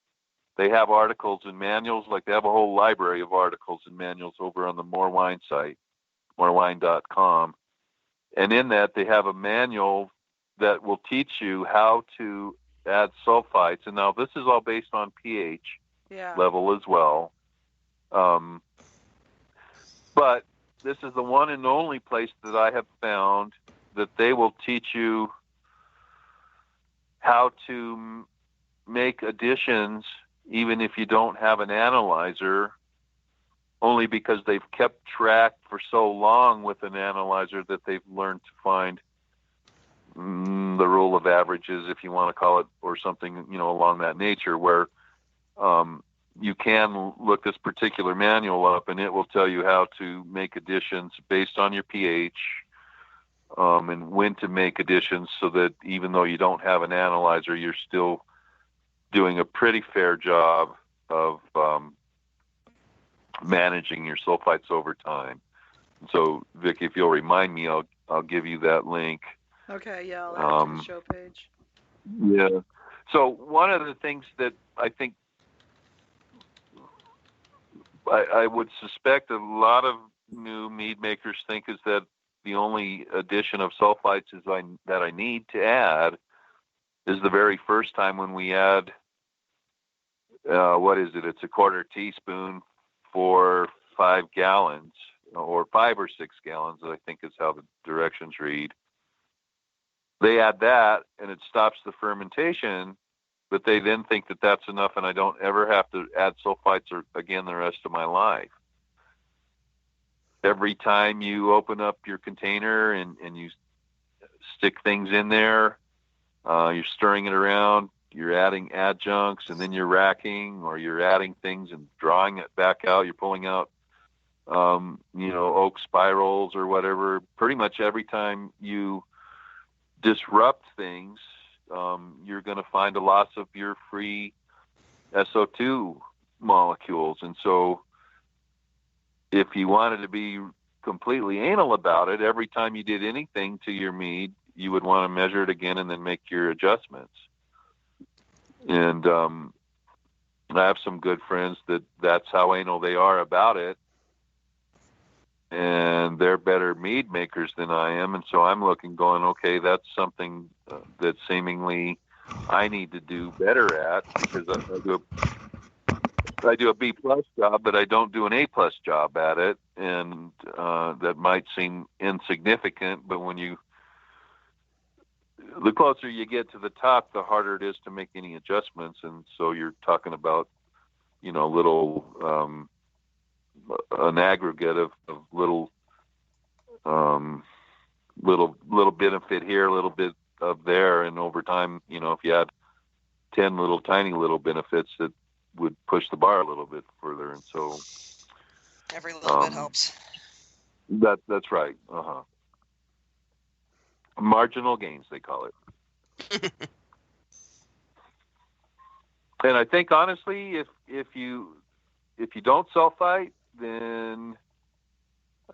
They have articles and manuals, like they have a whole library of articles and manuals over on the More Wine site, morewine.com. And in that, they have a manual that will teach you how to add sulfites. And now this is all based on pH level as well. But this is the one and only place that I have found that they will teach you how to make additions even if you don't have an analyzer, only because they've kept track for so long with an analyzer that they've learned to find the rule of averages, if you want to call it, or something, along that nature, where you can look this particular manual up and it will tell you how to make additions based on your pH, and when to make additions, so that even though you don't have an analyzer, you're still doing a pretty fair job of managing your sulfites over time. So, Vicky, if you'll remind me, I'll give you that link.
Okay, yeah, I'll add it to the show page.
Yeah. So one of the things that I think I would suspect a lot of new mead makers think is that the only addition of sulfites that I need to add is the very first time when we add, what is it? It's a quarter teaspoon for 5 gallons, or 5 or 6 gallons, I think is how the directions read. They add that and it stops the fermentation, but they then think that that's enough and I don't ever have to add sulfites again the rest of my life. Every time you open up your container and you stick things in there, you're stirring it around, you're adding adjuncts, and then you're racking, or you're adding things and drawing it back out. You're pulling out, oak spirals or whatever. Pretty much every time you disrupt things, you're going to find a loss of your free SO2 molecules. And so if you wanted to be completely anal about it, every time you did anything to your mead, you would want to measure it again and then make your adjustments. And I have some good friends that's how anal they are about it. And they're better mead makers than I am. And so I'm looking, going, okay, that's something that seemingly I need to do better at, because I do a B+ job, but I don't do an A+ job at it. And that might seem insignificant, but the closer you get to the top, the harder it is to make any adjustments. And so you're talking about, little, an aggregate of little benefit here, a little bit of there. And over time, if you had 10 tiny little benefits, that would push the bar a little bit further. And so
every little bit helps.
That's right. Marginal gains, they call it. And I think, honestly, if you don't sulfite, then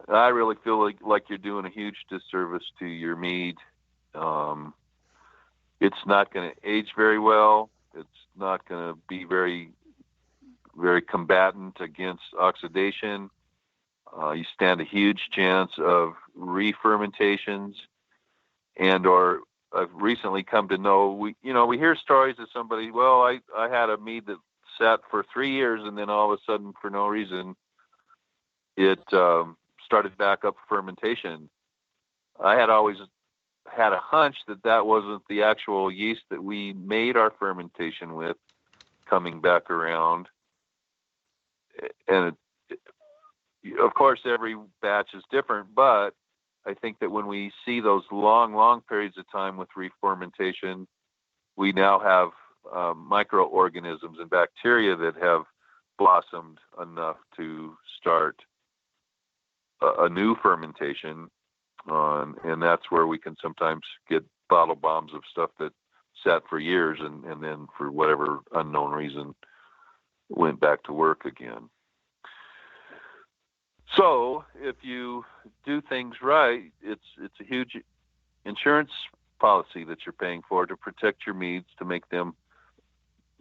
I really feel like you're doing a huge disservice to your mead. It's not going to age very well. It's not going to be very, very combatant against oxidation. You stand a huge chance of re-fermentations, or I've recently come to know, we hear stories of somebody, well, I had a mead that sat for 3 years, and then all of a sudden, for no reason, it started back up fermentation. I had always had a hunch that wasn't the actual yeast that we made our fermentation with coming back around. And of course, every batch is different, but I think that when we see those long periods of time with re-fermentation, we now have microorganisms and bacteria that have blossomed enough to start a new fermentation. And that's where we can sometimes get bottle bombs of stuff that sat for years and then, for whatever unknown reason, went back to work again. So if you do things right, it's a huge insurance policy that you're paying for to protect your meads, to make them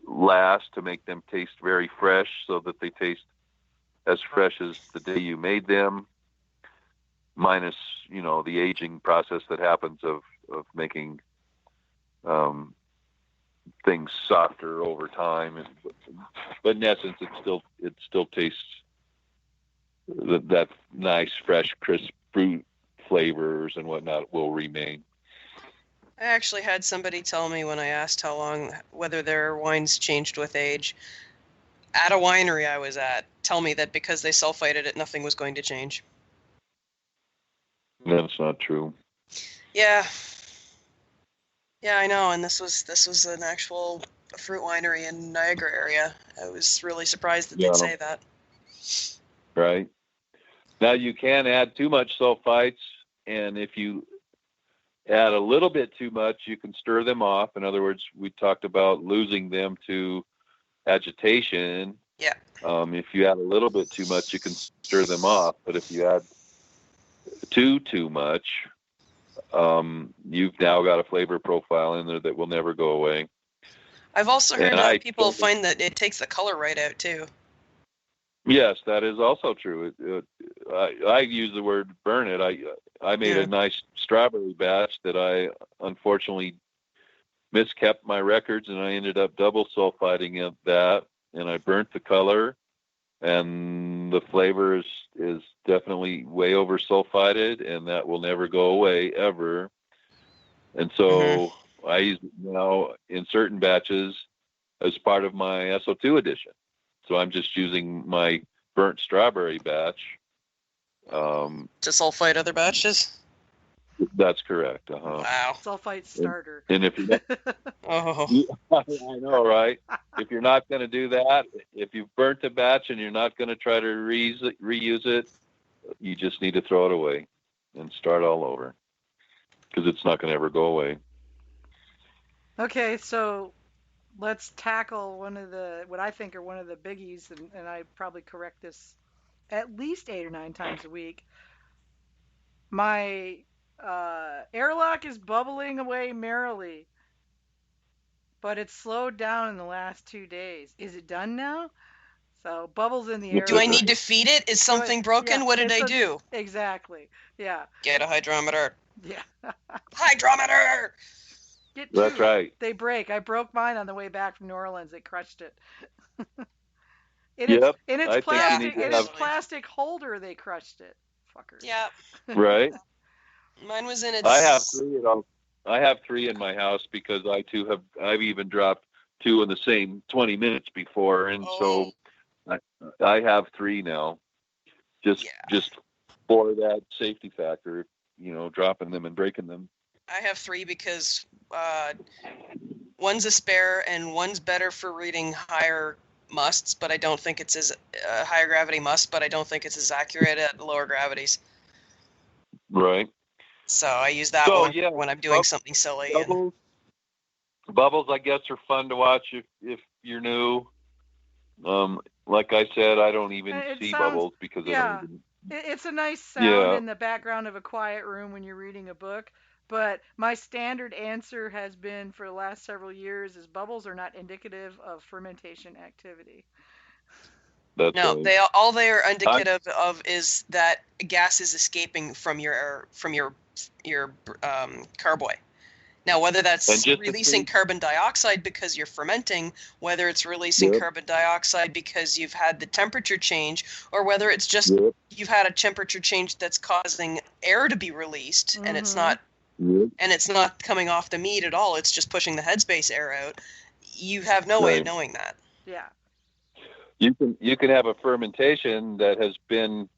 last, to make them taste very fresh, so that they taste as fresh as the day you made them, minus, the aging process that happens of making things softer over time. But in essence, it still tastes that nice, fresh, crisp fruit flavors and whatnot will remain.
I actually had somebody tell me when I asked whether their wines changed with age, at a winery I was at, tell me that because they sulfited it, nothing was going to change.
That's not true.
Yeah. Yeah, I know, and this was an actual fruit winery in Niagara area. I was really surprised that they'd say that.
Right. Now you can add too much sulfites, and if you add a little bit too much, you can stir them off. In other words, we talked about losing them to agitation.
Yeah.
If you add a little bit too much, you can stir them off. But if you add too much, you've now got a flavor profile in there that will never go away.
I've also heard people find that it takes the color right out too.
Yes, that is also true. I use the word burn it. I made a nice strawberry batch that I unfortunately miskept my records, and I ended up double sulfiting that, and I burnt the color, and the flavor is definitely way over sulfited, and that will never go away ever. And so I use it now in certain batches as part of my SO2 edition. So I'm just using my burnt strawberry batch
to sulfite other batches.
That's correct.
Wow.
Sulfite starter.
And if you, I know, right? If you're not going to do that, if you've burnt a batch and you're not going to try to reuse it, you just need to throw it away and start all over, because it's not going to ever go away.
Okay, so let's tackle what I think are one of the biggies, and I probably correct this at least 8 or 9 times a week. My airlock is bubbling away merrily, but it's slowed down in the last 2 days. Is it done now? So bubbles in the airlock.
Do I need to feed it? Is something broken? What did I do?
Exactly. Yeah.
Get a hydrometer.
Yeah.
Hydrometer!
That's right.
They break. I broke mine on the way back from New Orleans. It crushed it. In its plastic holder, they crushed it. Fuckers.
Yeah.
Right.
Mine was in its.
I have 3 in my house, because I've even dropped 2 in the same 20 minutes before, and so I have 3 now. Just for that safety factor, dropping them and breaking them.
I have 3 because one's a spare and one's better for reading higher musts, but I don't think it's as higher gravity must, but I don't think it's as accurate at lower gravities.
Right.
So I use that one when I'm doing something silly.
Bubbles, I guess, are fun to watch if you're new. Like I said, I don't even see bubbles because
it's a nice sound in the background of a quiet room when you're reading a book. But my standard answer has been for the last several years is bubbles are not indicative of fermentation activity.
That's
no,
right.
all they are indicative of is that gas is escaping from your carboy. Now, whether that's releasing carbon dioxide because you're fermenting, whether it's releasing carbon dioxide because you've had the temperature change, or whether it's just you've had a temperature change that's causing air to be released, and it's not coming off the mead at all. It's just pushing the headspace air out. You have no way of knowing that.
Yeah.
You can have a fermentation that has been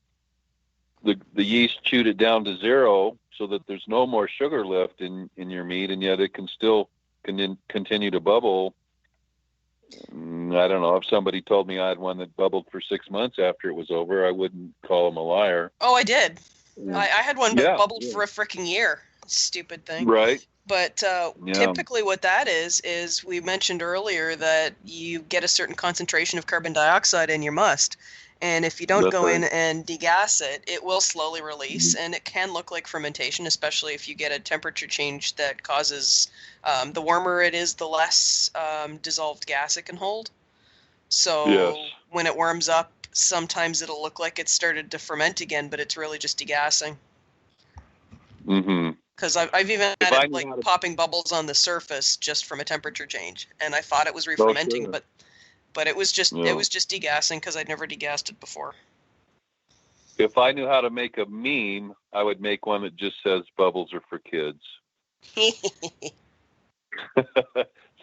the yeast chewed it down to 0 so that there's no more sugar left in your mead, and yet it can still continue to bubble. I don't know. If somebody told me I had one that bubbled for 6 months after it was over, I wouldn't call them a liar.
Oh, I did. I had one that bubbled for a freaking year. Stupid thing.
Right.
But typically what that is we mentioned earlier that you get a certain concentration of carbon dioxide in your must. And if you don't go in and degas it, it will slowly release, and it can look like fermentation, especially if you get a temperature change that causes, the warmer it is, the less dissolved gas it can hold. So when it warms up, sometimes it'll look like it's started to ferment again, but it's really just degassing.
Mm-hmm.
Because I've even had it like popping bubbles on the surface just from a temperature change, and I thought it was re-fermenting, but it was just degassing because I'd never degassed it before.
If I knew how to make a meme, I would make one that just says "bubbles are for kids."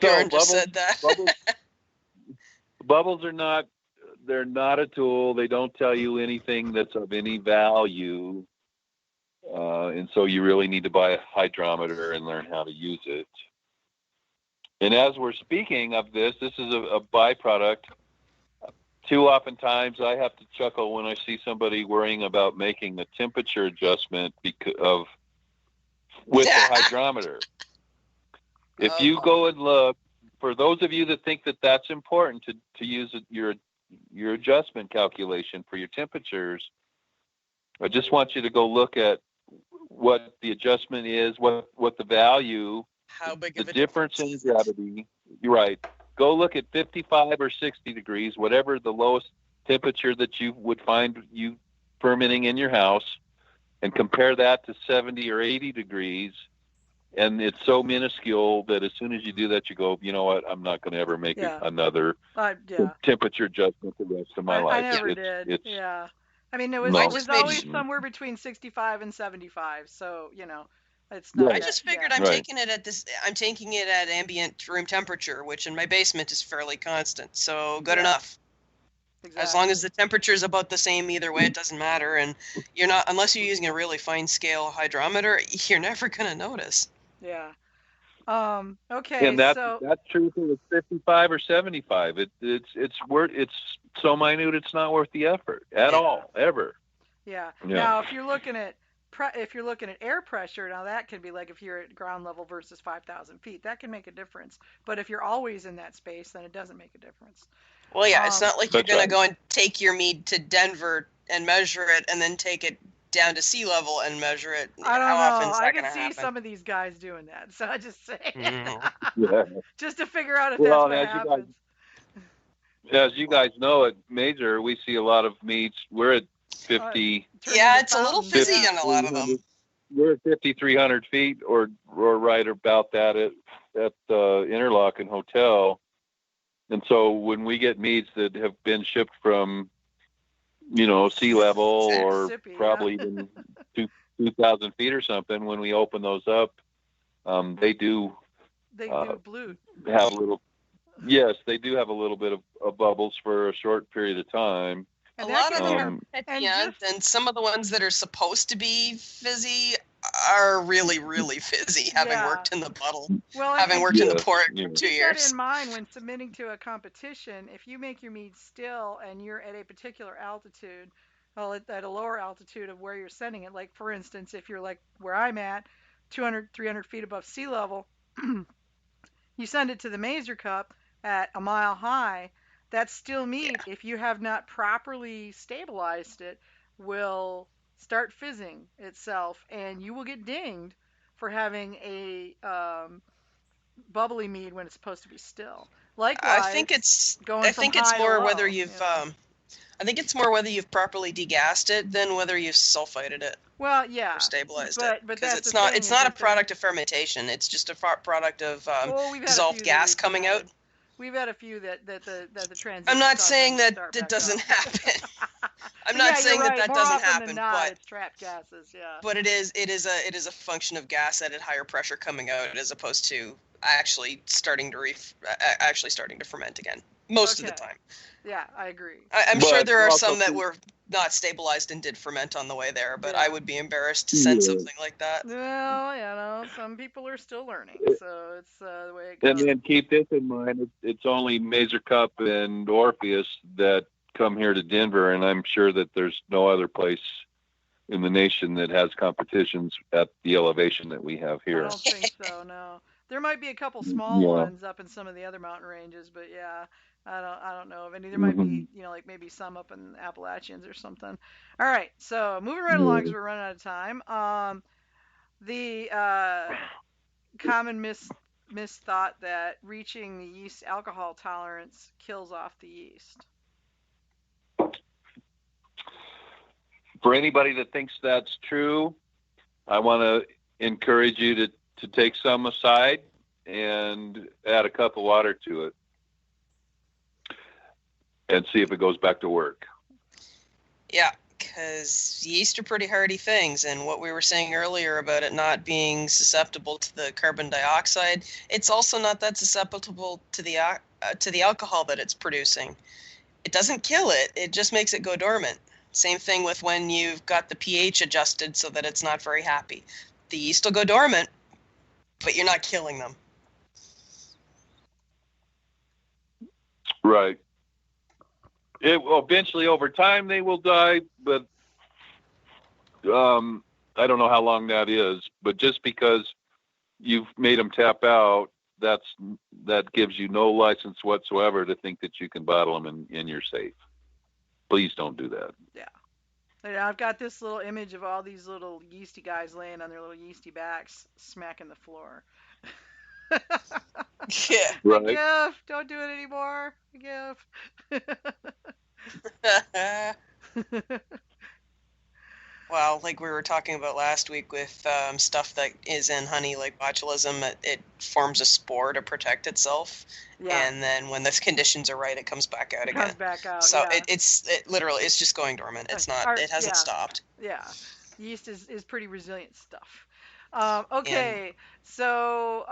Bjorn just said that.
Bubbles are not. They're not a tool. They don't tell you anything that's of any value. And so you really need to buy a hydrometer and learn how to use it. And as we're speaking of this is a byproduct. Too oftentimes I have to chuckle when I see somebody worrying about making a temperature adjustment with the hydrometer. If you go and look, for those of you that think that that's important to use your adjustment calculation for your temperatures, I just want you to go look at what the adjustment is, what the value,
how big
the
of a
difference in gravity. You're right. Go look at 55 or 60 degrees, whatever the lowest temperature that you would find you fermenting in your house, and compare that to 70 or 80 degrees. And it's so minuscule that as soon as you do that, you go, you know what? I'm not going to ever make another temperature adjustment the rest of my life.
I never did. Yeah. I mean, it was always somewhere between 65 and 75. So, it's not.
I just figured I'm taking it at ambient room temperature, which in my basement is fairly constant. So good enough. Exactly. As long as the temperature is about the same either way, it doesn't matter. And you're not, unless you're using a really fine scale hydrometer, you're never going to notice.
Yeah. Okay.
And that's true if it was 55 or 75. It's so minute it's not worth the effort at all, ever.
Yeah. Now, if you're looking at air pressure, now that can be like if you're at ground level versus 5,000 feet, that can make a difference. But if you're always in that space, then it doesn't make a difference.
Well, yeah, it's not like you're going to go and take your mead to Denver and measure it and then take it down to sea level and measure it.
I don't know. I can see some of these guys doing that. So I just say, just to figure out if that's what happens.
As you guys know, at Major, we see a lot of meads. We're at 50.
It's a little fizzy on a lot of them.
We're at 5,300 feet or right about that at the Interlaken Hotel. And so when we get meads that have been shipped from, sea level or probably even 2,000 feet or something, when we open those up, they do
blue.
Have a little. Yes, they do have a little bit of bubbles for a short period of time.
A lot of them are petient, and some of the ones that are supposed to be fizzy are really, really fizzy, having worked in the bottle, having worked in the port for 2 years.
Keep that in mind when submitting to a competition. If you make your mead still and you're at a particular altitude, at a lower altitude of where you're sending it, like for instance, if you're like where I'm at, 200, 300 feet above sea level, you send it to the Mazer Cup at a mile high, that still mead, if you have not properly stabilized it, will start fizzing itself, and you will get dinged for having a bubbly mead when it's supposed to be still. Likewise, I think it's
more whether you've properly degassed it than whether you've sulfited it.
Well, yeah,
or stabilized
it,
because it's not a product of fermentation. It's just a product of dissolved gas coming out.
We've had a few that the transition.
I'm not saying that it doesn't happen. I'm not saying that doesn't happen, but
it's trapped gases,
But it is a function of gas at a higher pressure coming out as opposed to actually starting to ferment again most of the time.
Yeah, I agree.
I'm sure there are some that were not stabilized and did ferment on the way there, but I would be embarrassed to send something like that.
Well, some people are still learning, so it's the way it goes.
And then keep this in mind, it's only Mazer Cup and Orpheus that come here to Denver, and I'm sure that there's no other place in the nation that has competitions at the elevation that we have here.
I don't think so, no. There might be a couple small ones up in some of the other mountain ranges, but I don't know of any. There might be, like maybe some up in the Appalachians or something. All right, so moving right along because we're running out of time. The common misthought that reaching the yeast alcohol tolerance kills off the yeast.
For anybody that thinks that's true, I want to encourage you to take some aside and add a cup of water to it and see if it goes back to work.
Yeah, because yeast are pretty hardy things, and what we were saying earlier about it not being susceptible to the carbon dioxide, it's also not that susceptible to the alcohol that it's producing. It doesn't kill it, it just makes it go dormant. Same thing with when you've got the pH adjusted so that it's not very happy. The yeast will go dormant, but you're not killing them.
Right. It will eventually, over time, they will die, but I don't know how long that is. But just because you've made them tap out, that gives you no license whatsoever to think that you can bottle them and you're safe. Please don't do that.
Yeah. And I've got this little image of all these little yeasty guys laying on their little yeasty backs, smacking the floor.
Yeah.
Right.
A gift. Don't do it anymore. A gift.
Well, like we were talking about last week with stuff that is in honey, like botulism, it forms a spore to protect itself, and then when the conditions are right, it comes back out again.
Comes back out.
So
yeah.
it literally it's just going dormant. It's not. It hasn't stopped.
Yeah, yeast is pretty resilient stuff. Okay, so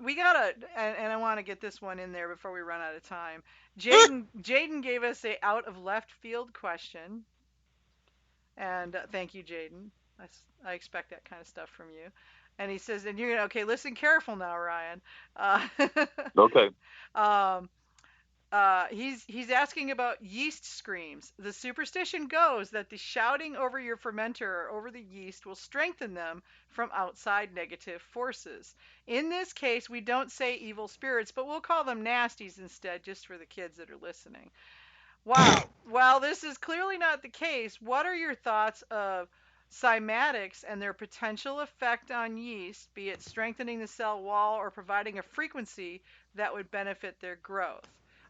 we gotta, and I want to get this one in there before we run out of time. Jaden gave us a out of left field question. And thank you, Jaden. I expect that kind of stuff from you. And he says, and you're okay. Listen careful now, Ryan.
Okay.
He's asking about yeast screams. The superstition goes that the shouting over your fermenter or over the yeast will strengthen them from outside negative forces. In this case, we don't say evil spirits, but we'll call them nasties instead, just for the kids that are listening. Wow. While this is clearly not the case, what are your thoughts of cymatics and their potential effect on yeast, be it strengthening the cell wall or providing a frequency that would benefit their growth?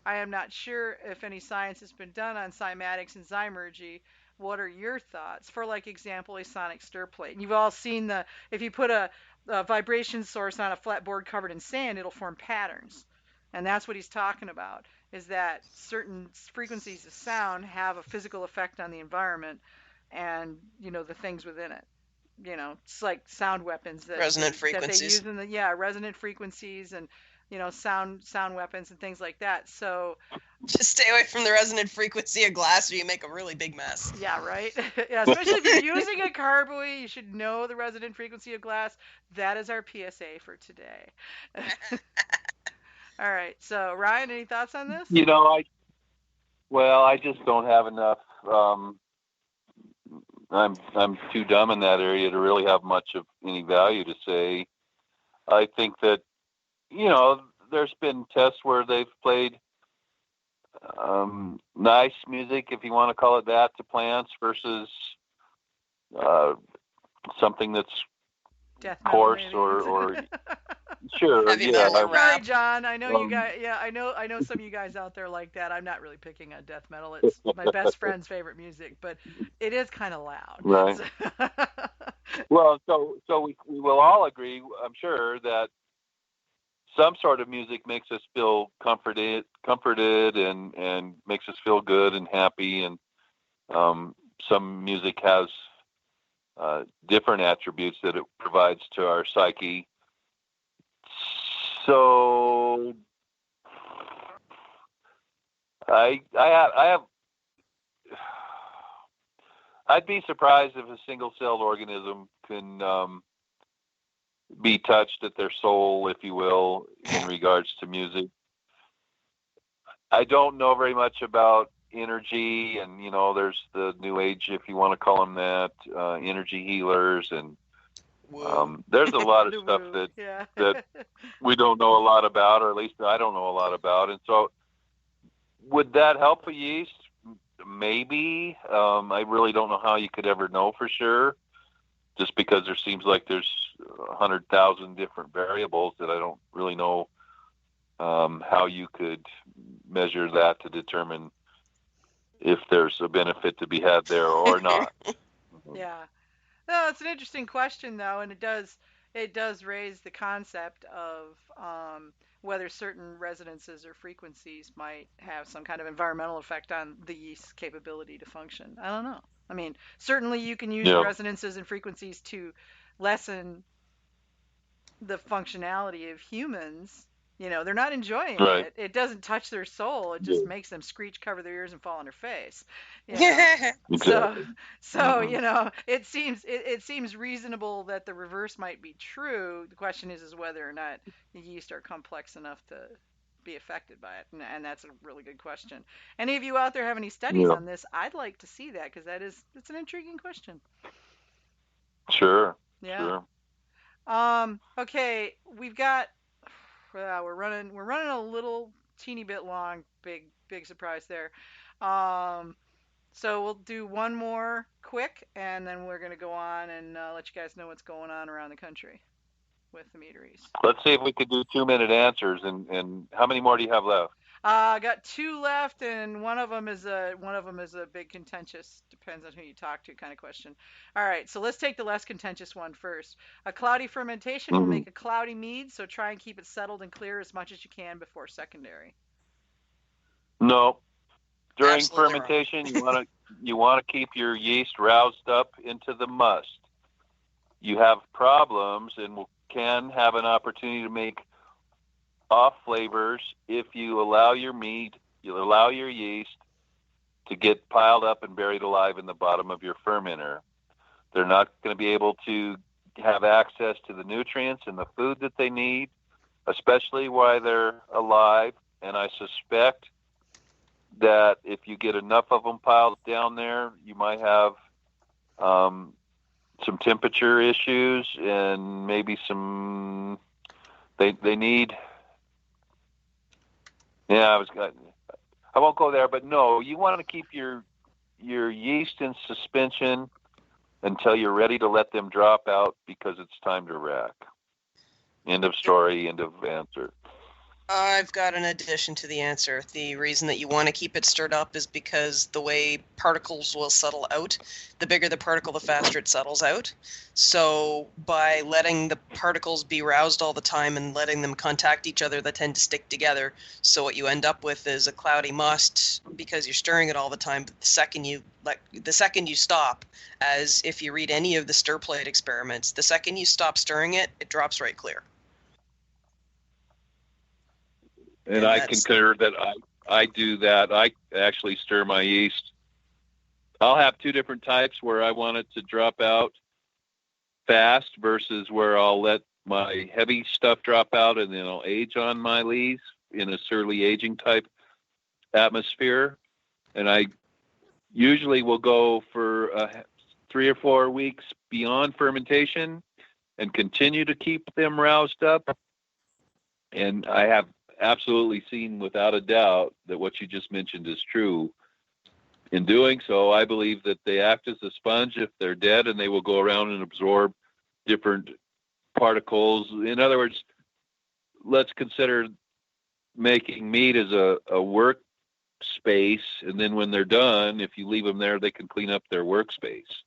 I am not sure if any science has been done on cymatics and zymergy. What are your thoughts? For like example, a sonic stir plate. And you've all seen if you put a vibration source on a flat board covered in sand, it'll form patterns. And that's what he's talking about, is that certain frequencies of sound have a physical effect on the environment and, the things within it. It's like sound weapons
resonant frequencies.
That they use in resonant frequencies and, sound weapons and things like that. So
just stay away from the resonant frequency of glass or you make a really big mess.
Yeah, right? Yeah, especially if you're using a carboy, you should know the resonant frequency of glass. That is our PSA for today. All right. So, Ryan, any thoughts on this?
I just don't have enough. I'm too dumb in that area to really have much of any value to say. I think that, there's been tests where they've played nice music, if you want to call it that, to plants versus something that's
death
coarse
metal,
or sure,
Sorry, John. I know you guys. Yeah, I know some of you guys out there like that. I'm not really picking on death metal. It's my best friend's favorite music, but it is kind of loud.
Right. Well, so we will all agree, I'm sure, that some sort of music makes us feel comforted and makes us feel good and happy, and some music has different attributes that it provides to our psyche. So I'd be surprised if a single-celled organism can be touched at their soul, if you will, in regards to music. I don't know very much about energy, and there's the new age, if you want to call them that, energy healers, and there's a lot of stuff that we don't know a lot about, or at least I don't know a lot about. And so would that help a yeast? Maybe. I really don't know how you could ever know for sure, just because there seems like there's 100,000 different variables that I don't really know how you could measure that to determine if there's a benefit to be had there or not.
Yeah. No, it's an interesting question, though, and it does raise the concept of whether certain resonances or frequencies might have some kind of environmental effect on the yeast's capability to function. I don't know. I mean, certainly you can use the resonances and frequencies to lessen the functionality of humans. They're not enjoying it. It doesn't touch their soul. It just makes them screech, cover their ears, and fall on their face. So it seems reasonable that the reverse might be true. The question is whether or not the yeast are complex enough to be affected by it? And that's a really good question. Any of you out there have any studies on this? I'd like to see that because it's an intriguing question.
Sure.
Yeah.
Sure.
Okay, we've got we're running a little teeny bit long. Big surprise there. So we'll do one more quick, and then we're going to go on and let you guys know what's going on around the country with the meaderies.
Let's see if we could do 2-minute answers. And how many more do you have left?
I got 2 left, and one of them is a big contentious, depends on who you talk to kind of question. All right, so let's take the less contentious one first. A cloudy fermentation will make a cloudy mead, so try and keep it settled and clear as much as you can before secondary.
No. During
Absolutely
fermentation, you want to keep your yeast roused up into the must. You have problems and can have an opportunity to make off flavors if you allow your yeast to get piled up and buried alive in the bottom of your fermenter. They're not going to be able to have access to the nutrients and the food that they need, especially while they're alive. And I suspect that if you get enough of them piled down there, you might have some temperature issues and maybe some. They need. Yeah, I won't go there, but no, you want to keep your yeast in suspension until you're ready to let them drop out because it's time to rack. End of story. End of answer.
I've got an addition to the answer. The reason that you want to keep it stirred up is because the way particles will settle out, the bigger the particle, the faster it settles out. So by letting the particles be roused all the time and letting them contact each other, they tend to stick together. So what you end up with is a cloudy must because you're stirring it all the time. But the second you stop, as if you read any of the stir plate experiments, the second you stop stirring it, it drops right clear.
And I concur that I do that. I actually stir my yeast. I'll have 2 different types where I want it to drop out fast versus where I'll let my heavy stuff drop out and then I'll age on my lees in a surly aging type atmosphere. And I usually will go for 3 or 4 weeks beyond fermentation and continue to keep them roused up. And I have absolutely seen without a doubt that what you just mentioned is true. In doing so, I believe that they act as a sponge if they're dead, and they will go around and absorb different particles. In other words, let's consider making mead as a work space, and then when they're done, if you leave them there, they can clean up their workspace.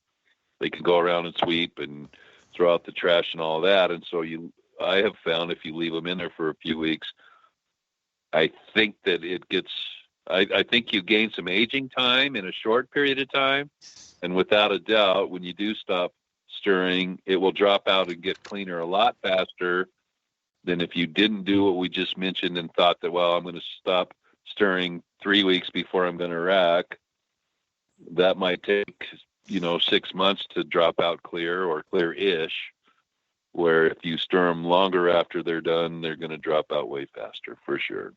They can go around and sweep and throw out the trash and all that. And so I have found if you leave them in there for a few weeks, I think that I think you gain some aging time in a short period of time. And without a doubt, when you do stop stirring, it will drop out and get cleaner a lot faster than if you didn't do what we just mentioned and thought that, well, I'm going to stop stirring 3 weeks before I'm going to rack. That might take, 6 months to drop out clear or clear-ish, where if you stir them longer after they're done, they're going to drop out way faster for sure.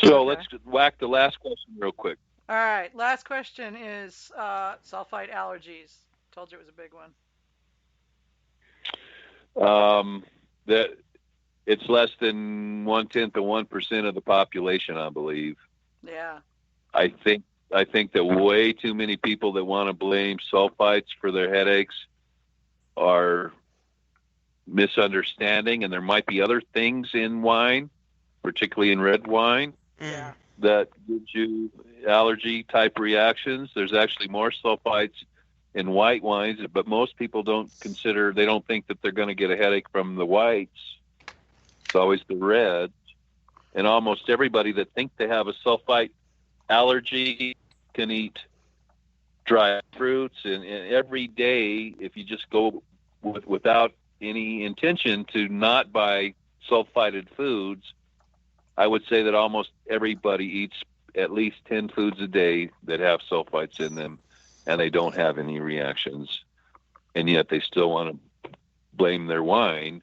So Let's whack the last question real quick.
All right. Last question is sulfite allergies. Told you it was a big one.
That it's less than 0.1% of the population, I believe.
Yeah.
I think that way too many people that want to blame sulfites for their headaches are misunderstanding, and there might be other things in wine, particularly in red wine, that gives you allergy type reactions. There's actually more sulfites in white wines, but most people don't think that they're going to get a headache from the whites. It's always the reds. And almost everybody that think they have a sulfite allergy can eat dry fruits. And every day, if you just go without any intention to not buy sulfited foods, I would say that almost everybody eats at least 10 foods a day that have sulfites in them, and they don't have any reactions. And yet they still want to blame their wine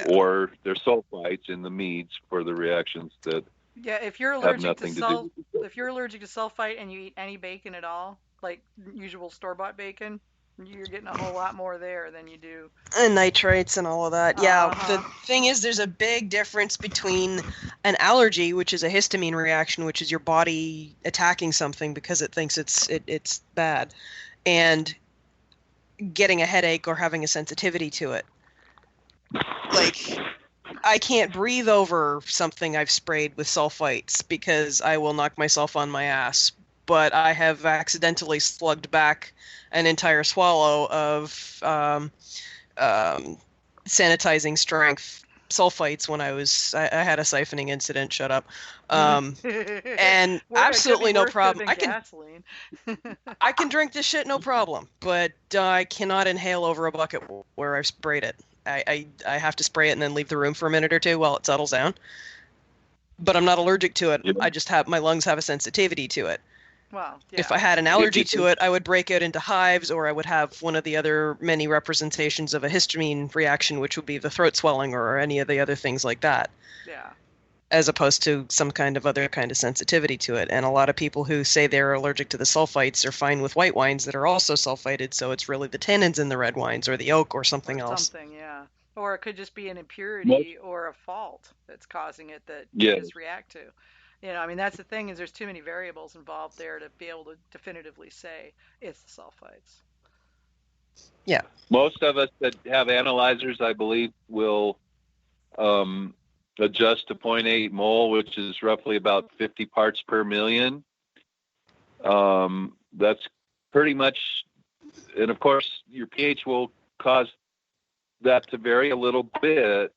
or they're sulfites in the meads for the reactions that
if you're
have
allergic
nothing
to
to do with
if you're allergic to sulfite and you eat any bacon at all, like usual store-bought bacon, you're getting a whole lot more there than you do.
And nitrates and all of that. Yeah, the
Uh-huh.
thing is, there's a big difference between an allergy, which is a histamine reaction, which is your body attacking something because it thinks it's bad, and getting a headache or having a sensitivity to it. Like, I can't breathe over something I've sprayed with sulfites because I will knock myself on my ass. But I have accidentally slugged back an entire swallow of sanitizing strength sulfites when I had a siphoning incident. Shut up. And absolutely no problem. I can drink this shit no problem, but I cannot inhale over a bucket where I've sprayed it. I have to spray it and then leave the room for a minute or two while it settles down. But I'm not allergic to it. I just have my lungs have a sensitivity to it.
Well, yeah.
If I had an allergy to it, I would break out into hives, or I would have one of the other many representations of a histamine reaction, which would be the throat swelling or any of the other things like that.
Yeah.
As opposed to some kind of other kind of sensitivity to it. And a lot of people who say they're allergic to the sulfites are fine with white wines that are also sulfited, so it's really the tannins in the red wines or the oak or something else.
Something, yeah. Or it could just be an impurity or a fault that's causing it that you just react to. You know, I mean, that's the thing, is there's too many variables involved there to be able to definitively say it's the sulfites.
Yeah.
Most of us that have analyzers, I believe, will adjust to 0.8 mole, which is roughly about 50 parts per million. That's pretty much, and of course, your pH will cause that to vary a little bit,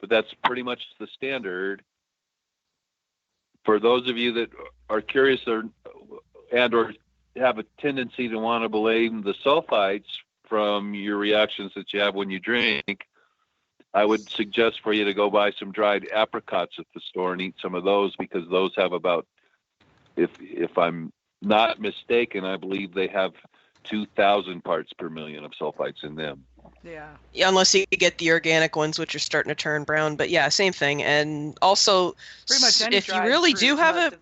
but that's pretty much the standard. For those of you that are curious or have a tendency to want to blame the sulfites from your reactions that you have when you drink, I would suggest for you to go buy some dried apricots at the store and eat some of those, because those have about, if I'm not mistaken, I believe they have 2,000 parts per million of sulfites in them.
Yeah.
Unless you get the organic ones, which are starting to turn brown. But yeah, same thing. And also,
pretty much any
if you really do have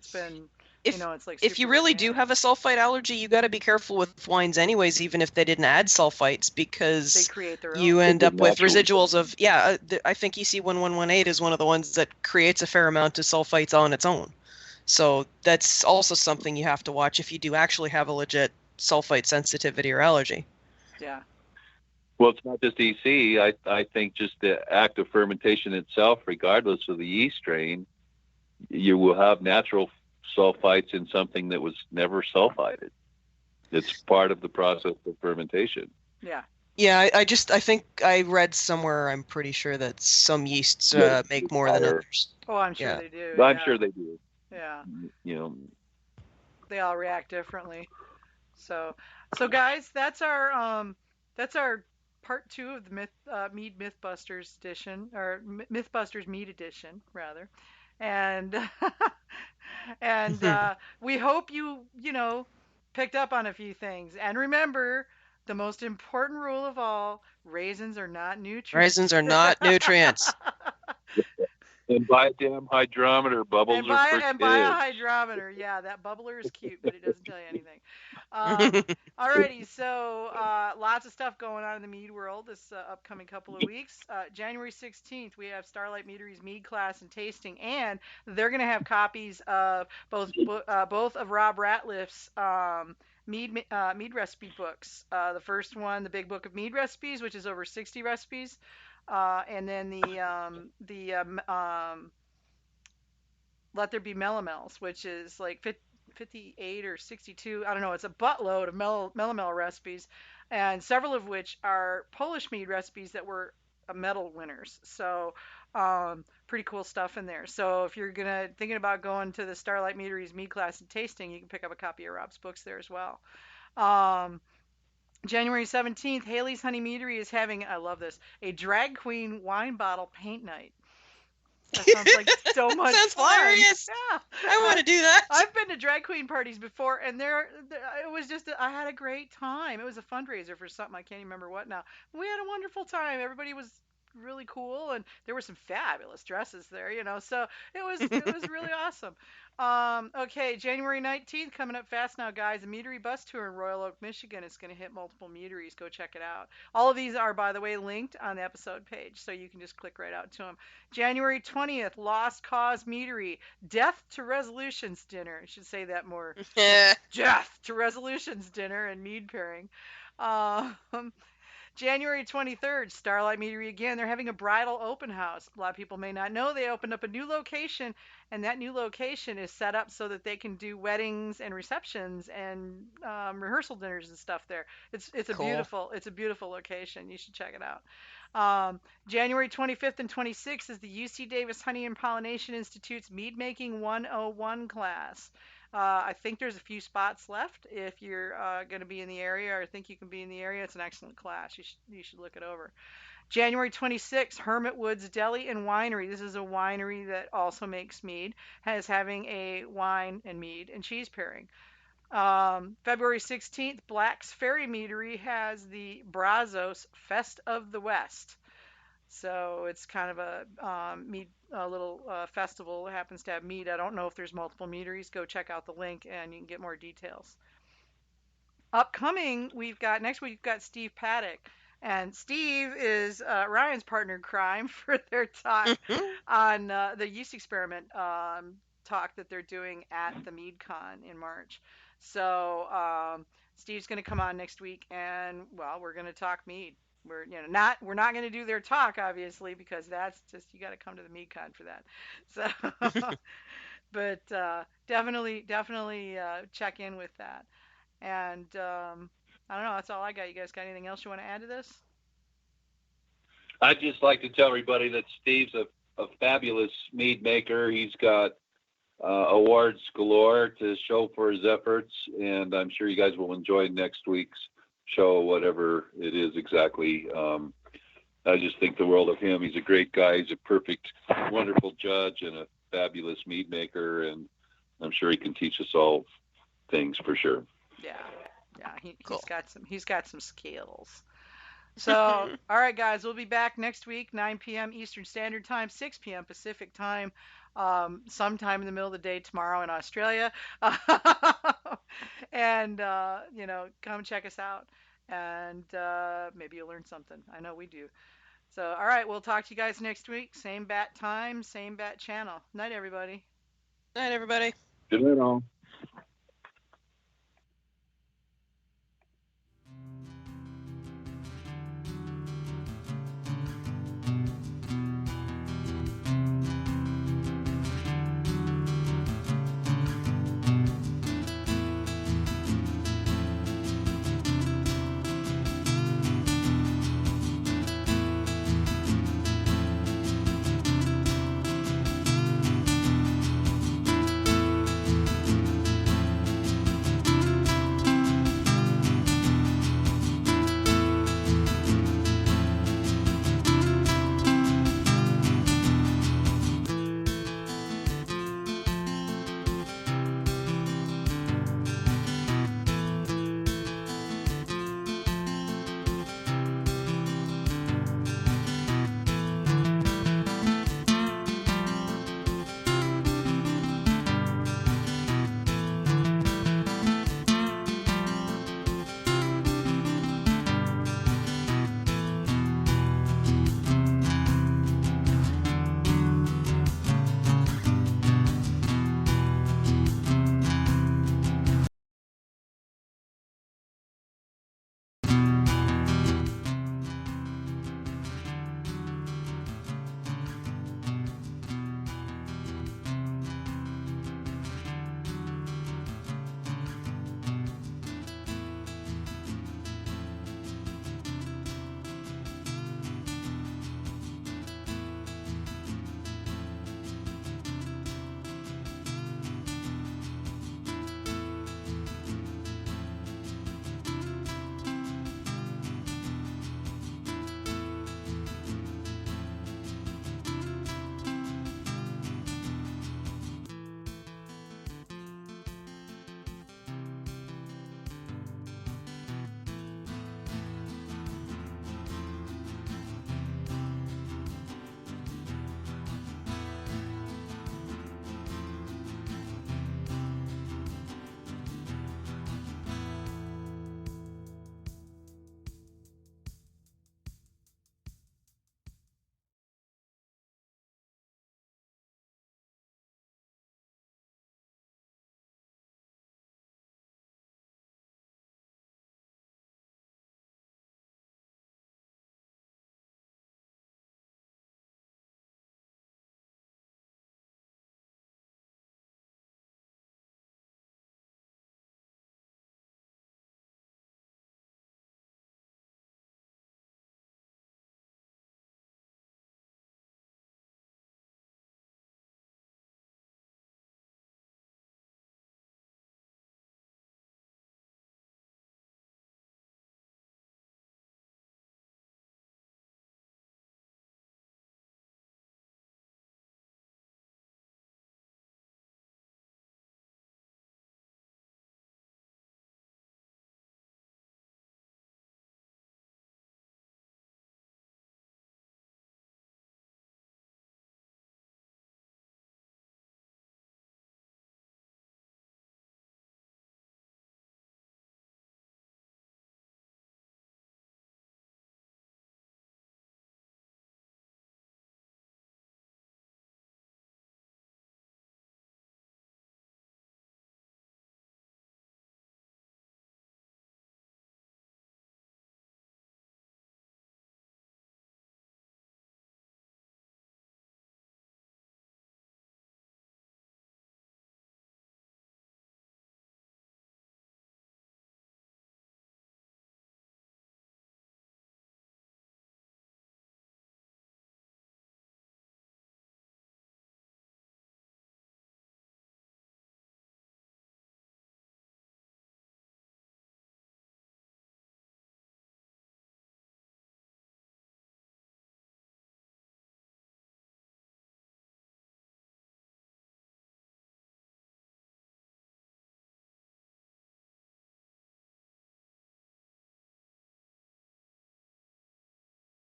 if you really do have a sulfite allergy, you got to be careful with wines anyways, even if they didn't add sulfites, because
they create their own.
You end up with residuals of, I think EC 1118 is one of the ones that creates a fair amount of sulfites on its own. So that's also something you have to watch if you do actually have a legit sulfite sensitivity or allergy.
Yeah.
Well, it's not just EC. I think just the act of fermentation itself, regardless of the yeast strain, you will have natural sulfites in something that was never sulfited. It's part of the process of fermentation.
Yeah.
Yeah, I think I read somewhere, I'm pretty sure that some yeasts make more than others.
Oh, I'm sure they do.
I'm sure they do.
Yeah.
You know,
they all react differently. So guys, that's our part 2 of the Mead Mythbusters edition, or Mythbusters Mead edition, rather. And we hope you picked up on a few things. And remember, the most important rule of all: raisins are not nutrients.
Raisins are not nutrients.
And buy a damn hydrometer. Bubbles are for kids.
And buy a hydrometer. Yeah, that bubbler is cute, but it doesn't tell you anything. Alrighty, so lots of stuff going on in the mead world this upcoming couple of weeks. January 16th, we have Starlight Meadery's mead class and tasting, and they're going to have copies of both of Rob Ratliff's mead recipe books. The first one, the Big Book of Mead Recipes, which is over 60 recipes. And then the Let There Be Melomels, which is like 58 or 62. I don't know. It's a buttload of melomel recipes, and several of which are Polish mead recipes that were medal winners. So pretty cool stuff in there. So if you're thinking about going to the Starlight Meadery's mead class and tasting, you can pick up a copy of Rob's books there as well. January 17th, Haley's Honey Meadery is having, I love this, a drag queen wine bottle paint night. That sounds like so much
sounds
fun.
Hilarious.
Yeah.
I want to do that.
I've been to drag queen parties before, and it was just, I had a great time. It was a fundraiser for something. I can't even remember what now. We had a wonderful time. Everybody was really cool, and there were some fabulous dresses there, so it was really awesome. Okay, January 19th coming up fast now, guys. A meadery bus tour in Royal Oak, Michigan. It's going to hit multiple meaderies. Go check it out. All of these are, by the way, linked on the episode page, so you can just click right out to them. January 20th, Lost Cause Meadery, Death to Resolutions Dinner. I should say that more. Death to Resolutions Dinner and mead pairing. Um, January 23rd, Starlight Meadery again. They're having a bridal open house. A lot of people may not know they opened up a new location, and that new location is set up so that they can do weddings and receptions and rehearsal dinners and stuff there. It's a
Cool.
beautiful location. You should check it out. January 25th and 26th is the UC Davis Honey and Pollination Institute's Mead Making 101 class. I think there's a few spots left if you're going to be in the area or think you can be in the area. It's an excellent class. You should look it over. January 26th, Hermit Woods Deli and Winery. This is a winery that also makes mead, is having a wine and mead and cheese pairing. February 16th, Black's Ferry Meadery has the Brazos Fest of the West. So it's kind of a little festival. It happens to have mead. I don't know if there's multiple meaderies. Go check out the link and you can get more details. Upcoming, next week we've got Steve Paddock. And Steve is Ryan's partner in crime for their talk on the yeast experiment talk that they're doing at the MeadCon in March. So Steve's going to come on next week, and well, we're going to talk mead. We're not going to do their talk obviously because that's just you got to come to the MeadCon for that. So, but definitely check in with that. And I don't know. That's all I got. You guys got anything else you want to add to this?
I'd just like to tell everybody that Steve's a fabulous mead maker. He's got awards galore to show for his efforts, and I'm sure you guys will enjoy next week's show, whatever it is exactly. I just think the world of him. He's a great guy. He's a perfect, wonderful judge and a fabulous mead maker, and I'm sure he can teach us all things for sure.
Yeah, cool. He's got some skills. So, all right, guys, we'll be back next week, 9 p.m. Eastern Standard Time, 6 p.m. Pacific Time, sometime in the middle of the day tomorrow in Australia. And, come check us out, and maybe you'll learn something. I know we do. So, all right, we'll talk to you guys next week. Same bat time, same bat channel. Night, everybody.
Night, everybody.
Good night, all.